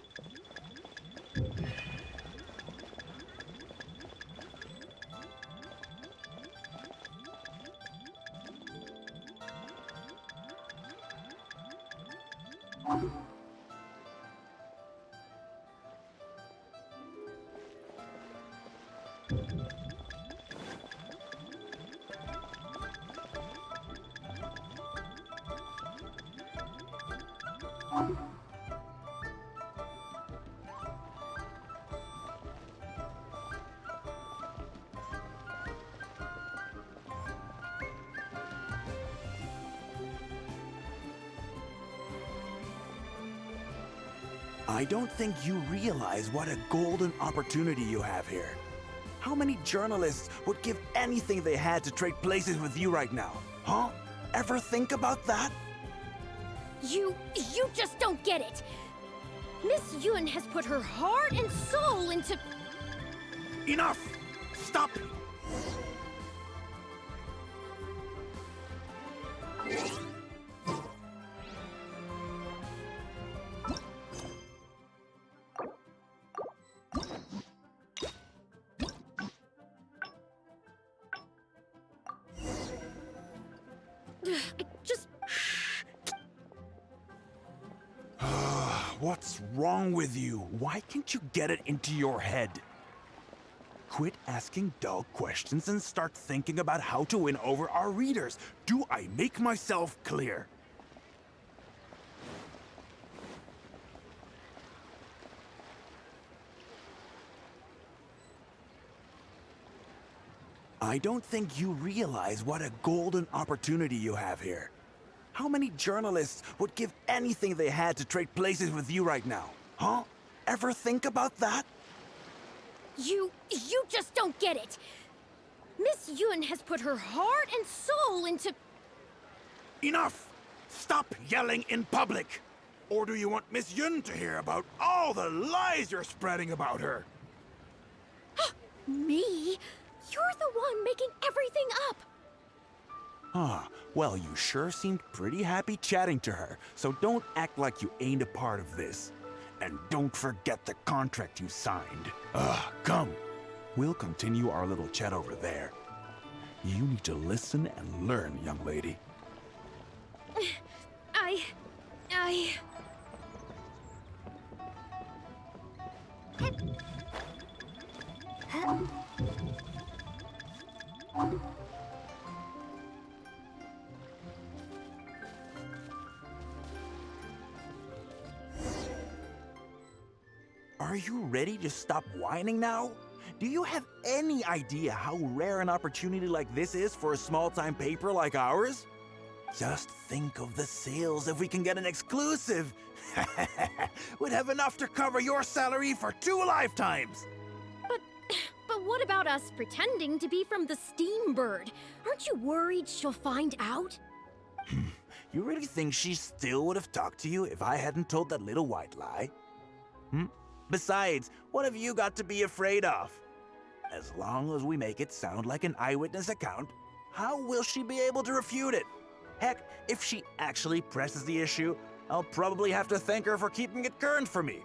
I don't think you realize what a golden opportunity you have here. How many journalists would give anything they had to trade places with you right now? Huh? Ever think about that? You just don't get it! Miss Yun has put her heart and soul into... Enough! Stop! Just... What's wrong with you? Why can't you get it into your head? Quit asking dull questions and start thinking about how to win over our readers. Do I make myself clear? I don't think you realize what a golden opportunity you have here. How many journalists would give anything they had to trade places with you right now? Huh? Ever think about that? You just don't get it! Miss Yun has put her heart and soul into... Enough! Stop yelling in public! Or do you want Miss Yun to hear about all the lies you're spreading about her? Me? You're the one making everything up! Ah, well, you sure seemed pretty happy chatting to her, so don't act like you ain't a part of this. And don't forget the contract you signed. Come. We'll continue our little chat over there. You need to listen and learn, young lady. Are you ready to stop whining now? Do you have any idea how rare an opportunity like this is for a small-time paper like ours? Just think of the sales if we can get an exclusive. We'd have enough to cover your salary for 2 lifetimes. But what about us pretending to be from the Steam Bird? Aren't you worried she'll find out? You really think she still would have talked to you if I hadn't told that little white lie? Besides, what have you got to be afraid of? As long as we make it sound like an eyewitness account, how will she be able to refute it? Heck, if she actually presses the issue, I'll probably have to thank her for keeping it current for me.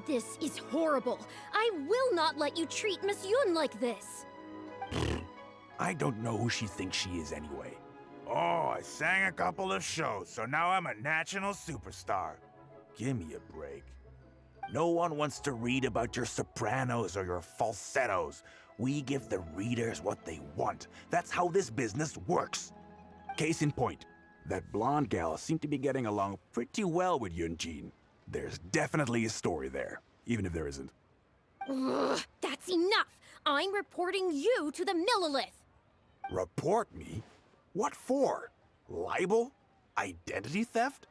This is horrible. I will not let you treat Miss Yun like this. I don't know who she thinks she is anyway. Oh, I sang a couple of shows, so now I'm a national superstar. Give me a break. No one wants to read about your sopranos or your falsettos. We give the readers what they want. That's how this business works. Case in point, that blonde gal seemed to be getting along pretty well with Yun Jin. There's definitely a story there, even if there isn't. Ugh, that's enough! I'm reporting you to the Millilith! Report me? What for? Libel? Identity theft?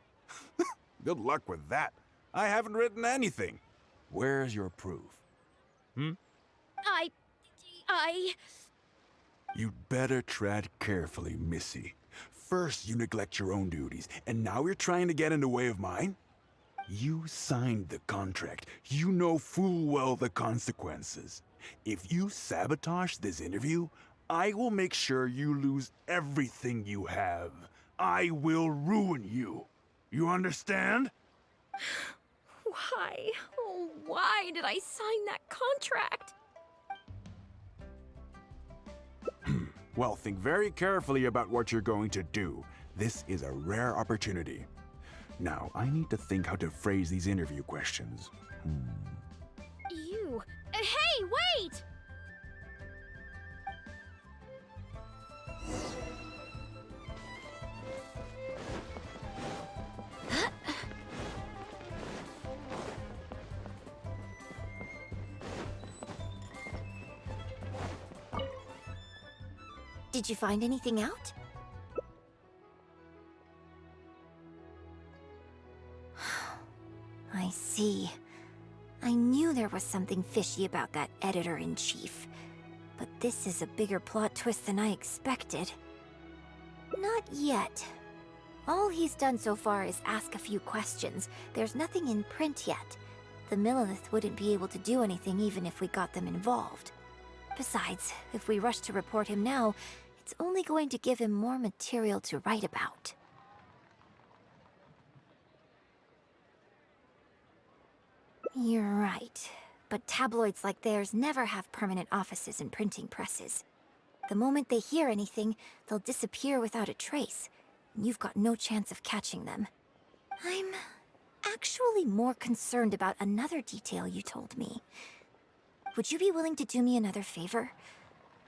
Good luck with that. I haven't written anything. Where's your proof? I... You'd better tread carefully, Missy. First, you neglect your own duties, and now you're trying to get in the way of mine? You signed the contract. You know full well the consequences. If you sabotage this interview, I will make sure you lose everything you have. I will ruin you. You understand? Why? Oh, why did I sign that contract? Well, think very carefully about what you're going to do. This is a rare opportunity. Now, I need to think how to phrase these interview questions. You... Hey, wait! Did you find anything out? I see. I knew there was something fishy about that editor-in-chief. But this is a bigger plot twist than I expected. Not yet. All he's done so far is ask a few questions. There's nothing in print yet. The Millilith wouldn't be able to do anything even if we got them involved. Besides, if we rush to report him now, it's only going to give him more material to write about. You're right. But tabloids like theirs never have permanent offices and printing presses. The moment they hear anything, they'll disappear without a trace. And you've got no chance of catching them. I'm actually more concerned about another detail you told me. Would you be willing to do me another favor?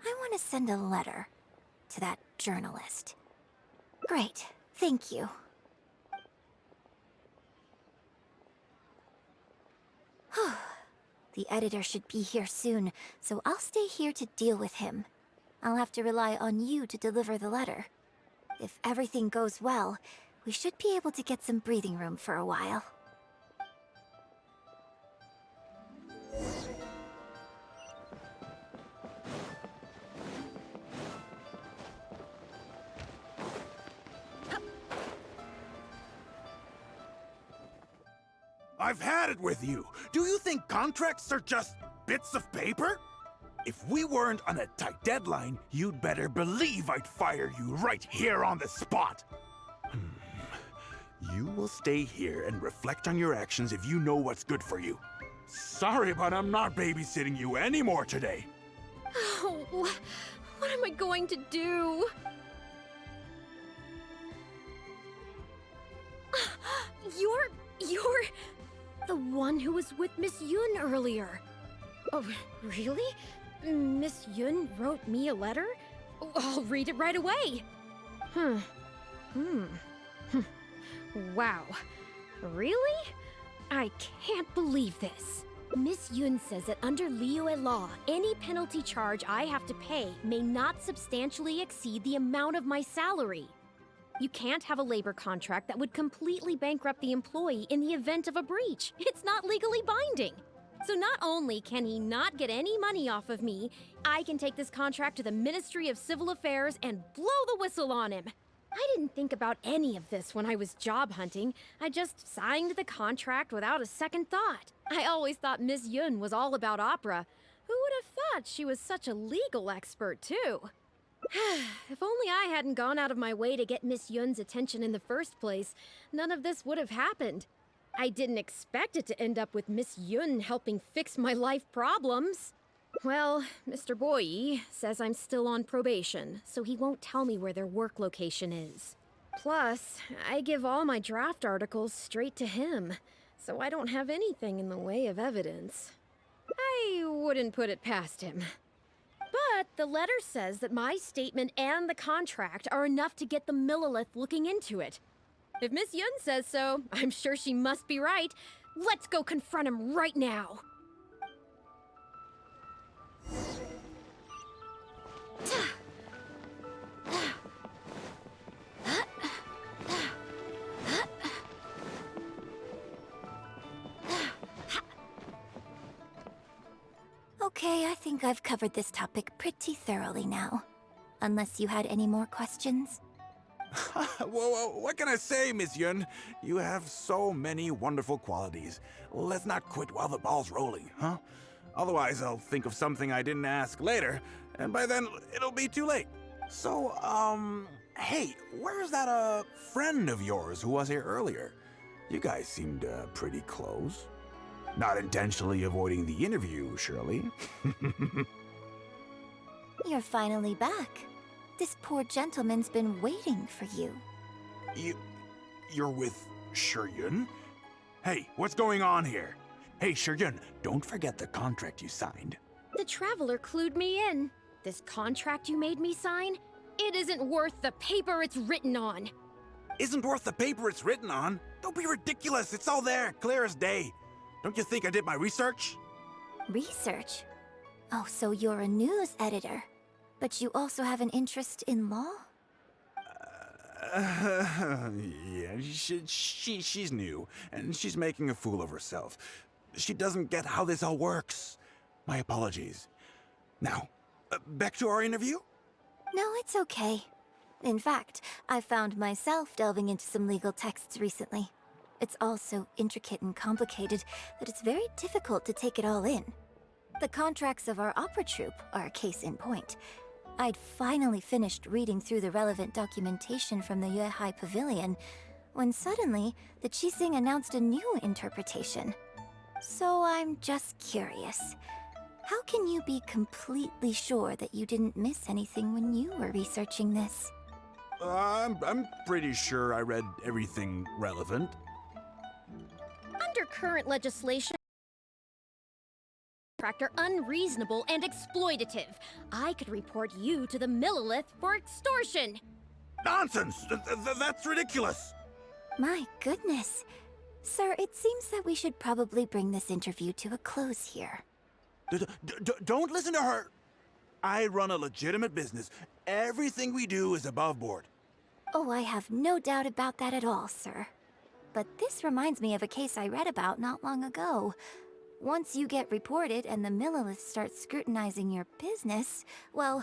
I want to send a letter to that journalist. Great, thank you. The editor should be here soon, so I'll stay here to deal with him. I'll have to rely on you to deliver the letter. If everything goes well, we should be able to get some breathing room for a while. I've had it with you. Do you think contracts are just bits of paper? If we weren't on a tight deadline, you'd better believe I'd fire you right here on the spot. You will stay here and reflect on your actions if you know what's good for you. Sorry, but I'm not babysitting you anymore today. Oh, what am I going to do? You're the one who was with Miss Yun earlier. Oh, really? Miss Yun wrote me a letter? Oh, I'll read it right away. Wow. Really? I can't believe this. Miss Yun says that under Liyue law, any penalty charge I have to pay may not substantially exceed the amount of my salary. You can't have a labor contract that would completely bankrupt the employee in the event of a breach. It's not legally binding. So not only can he not get any money off of me, I can take this contract to the Ministry of Civil Affairs and blow the whistle on him. I didn't think about any of this when I was job hunting. I just signed the contract without a second thought. I always thought Miss Yun was all about opera. Who would have thought she was such a legal expert, too? If only I hadn't gone out of my way to get Miss Yun's attention in the first place, none of this would have happened. I didn't expect it to end up with Miss Yun helping fix my life problems. Well, Mr. Boyi says I'm still on probation, so he won't tell me where their work location is. Plus, I give all my draft articles straight to him, so I don't have anything in the way of evidence. I wouldn't put it past him. But the letter says that my statement and the contract are enough to get the Millilith looking into it. If Miss Yun says so, I'm sure she must be right. Let's go confront him right now. Okay, I think I've covered this topic pretty thoroughly now. Unless you had any more questions? Well, what can I say, Miss Yun? You have so many wonderful qualities. Let's not quit while the ball's rolling, huh? Otherwise, I'll think of something I didn't ask later, and by then, it'll be too late. So, hey, where's that, friend of yours who was here earlier? You guys seemed, pretty close. Not intentionally avoiding the interview, surely? You're finally back. This poor gentleman's been waiting for you. You're with Yun? Hey, what's going on here? Hey, Yun, don't forget the contract you signed. The Traveler clued me in. This contract you made me sign? It isn't worth the paper it's written on. Isn't worth the paper it's written on? Don't be ridiculous, it's all there, clear as day. Don't you think I did my research? Research? Oh, so you're a news editor. But you also have an interest in law? Yeah, she's new, and she's making a fool of herself. She doesn't get how this all works. My apologies. Now, back to our interview? No, it's okay. In fact, I found myself delving into some legal texts recently. It's all so intricate and complicated that it's very difficult to take it all in. The contracts of our opera troupe are a case in point. I'd finally finished reading through the relevant documentation from the Yuehai Pavilion when suddenly the Qixing announced a new interpretation. So I'm just curious. How can you be completely sure that you didn't miss anything when you were researching this? I'm pretty sure I read everything relevant. Under current legislation, are unreasonable and exploitative. I could report you to the Millilith for extortion. Nonsense! That's ridiculous! My goodness. Sir, it seems that we should probably bring this interview to a close here. Don't listen to her! I run a legitimate business. Everything we do is above board. Oh, I have no doubt about that at all, sir. But this reminds me of a case I read about not long ago. Once you get reported and the Millilith starts scrutinizing your business, well,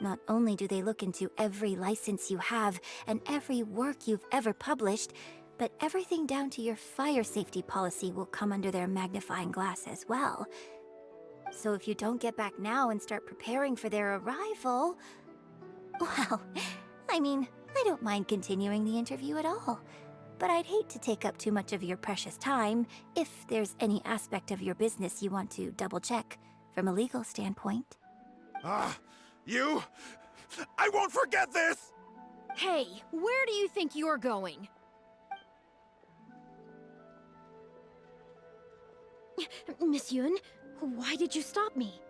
not only do they look into every license you have and every work you've ever published, but everything down to your fire safety policy will come under their magnifying glass as well. So if you don't get back now and start preparing for their arrival... Well, I mean, I don't mind continuing the interview at all. But I'd hate to take up too much of your precious time if there's any aspect of your business you want to double-check from a legal standpoint. You? I won't forget this! Hey, where do you think you're going? Miss Yun, why did you stop me?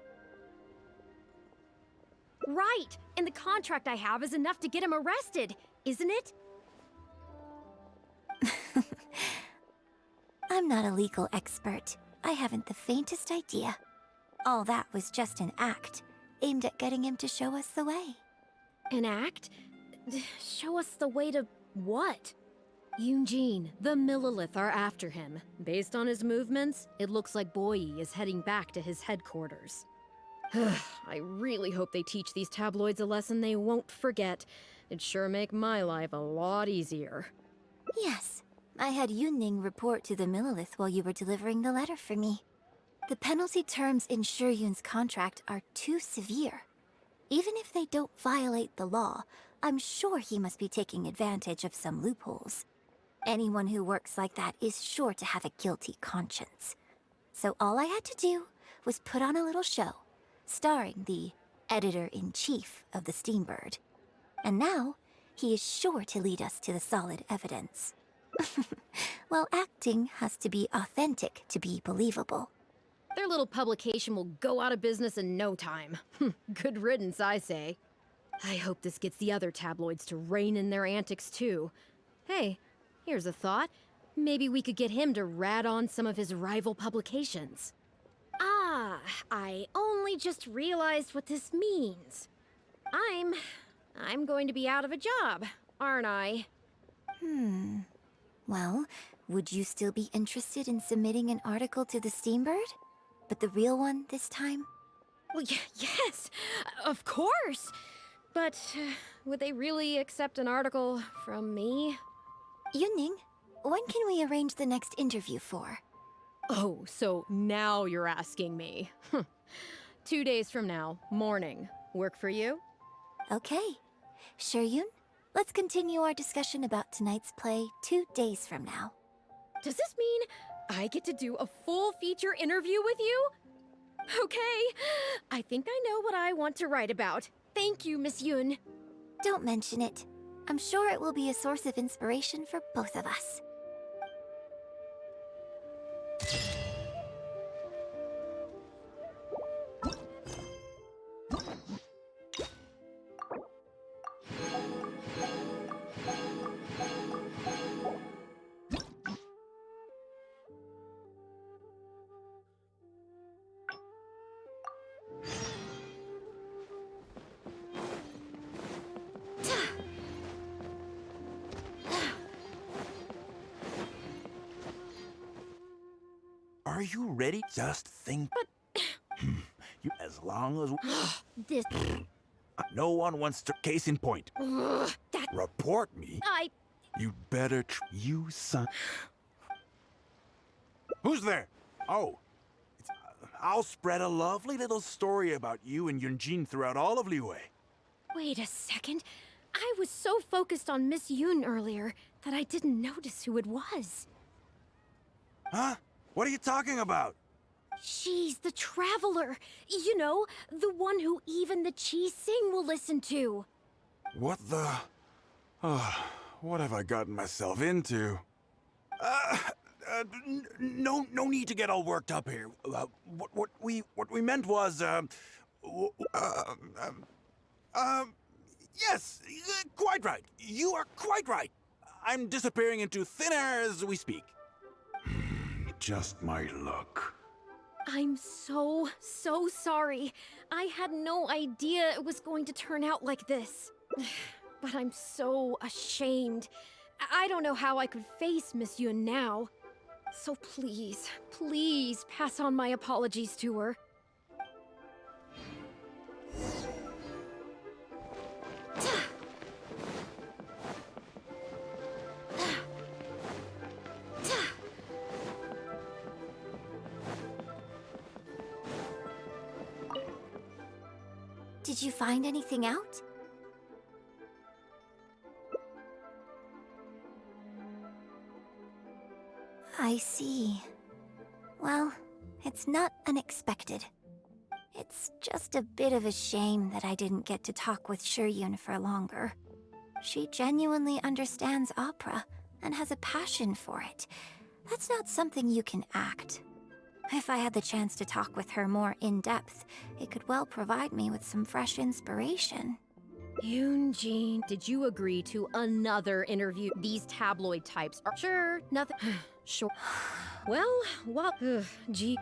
Right, and the contract I have is enough to get him arrested, isn't it? I'm not a legal expert. I haven't the faintest idea. All that was just an act, aimed at getting him to show us the way. An act? Show us the way to what? Yun Jin, the Millilith are after him. Based on his movements, it looks like Boyi is heading back to his headquarters. I really hope they teach these tabloids a lesson they won't forget. It'd sure make my life a lot easier. Yes, I had Yunning report to the Millilith while you were delivering the letter for me. The penalty terms in Yun's contract are too severe. Even if they don't violate the law, I'm sure he must be taking advantage of some loopholes. Anyone who works like that is sure to have a guilty conscience. So all I had to do was put on a little show, starring the editor-in-chief of the Steambird. And now, he is sure to lead us to the solid evidence. Well, acting has to be authentic to be believable. Their little publication will go out of business in no time. Good riddance, I say. I hope this gets the other tabloids to rein in their antics too. Hey, here's a thought. Maybe we could get him to rat on some of his rival publications. Ah, I only just realized what this means. I'm going to be out of a job, aren't I? Well, would you still be interested in submitting an article to the Steambird? But the real one this time? Well, yes, of course. But would they really accept an article from me? Yunning, when can we arrange the next interview for? Oh, so now you're asking me. 2 days from now, morning. Work for you? Okay. Sure, Yun? Let's continue our discussion about tonight's play 2 days from now. Does this mean I get to do a full feature interview with you? Okay, I think I know what I want to write about. Thank you, Miss Yun. Don't mention it. I'm sure it will be a source of inspiration for both of us. Are you ready? Just think. But You, as long as this... no one wants to. Case in point. that... Report me. You'd better you son. Who's there? Oh, I'll spread a lovely little story about you and Yun Jin throughout all of Liyue. Wait a second. I was so focused on Miss Yun earlier that I didn't notice who it was. Huh? What are you talking about? She's the Traveler. You know, the one who even the Chi Sing will listen to. What the? What have I gotten myself into? No need to get all worked up here. What we meant was, yes, quite right. You are quite right. I'm disappearing into thin air as we speak. Just my luck. I'm so sorry. I had no idea it was going to turn out like this. But I'm so ashamed. I don't know how I could face Miss Yun now. So please pass on my apologies to her. Did you find anything out? I see. Well, it's not unexpected. It's just a bit of a shame that I didn't get to talk with Shiryun for longer. She genuinely understands opera and has a passion for it. That's not something you can act. If I had the chance to talk with her more in depth, it could well provide me with some fresh inspiration. Yun Jin, did you agree to another interview? These tabloid types are sure, nothing. Sure. Well, gee.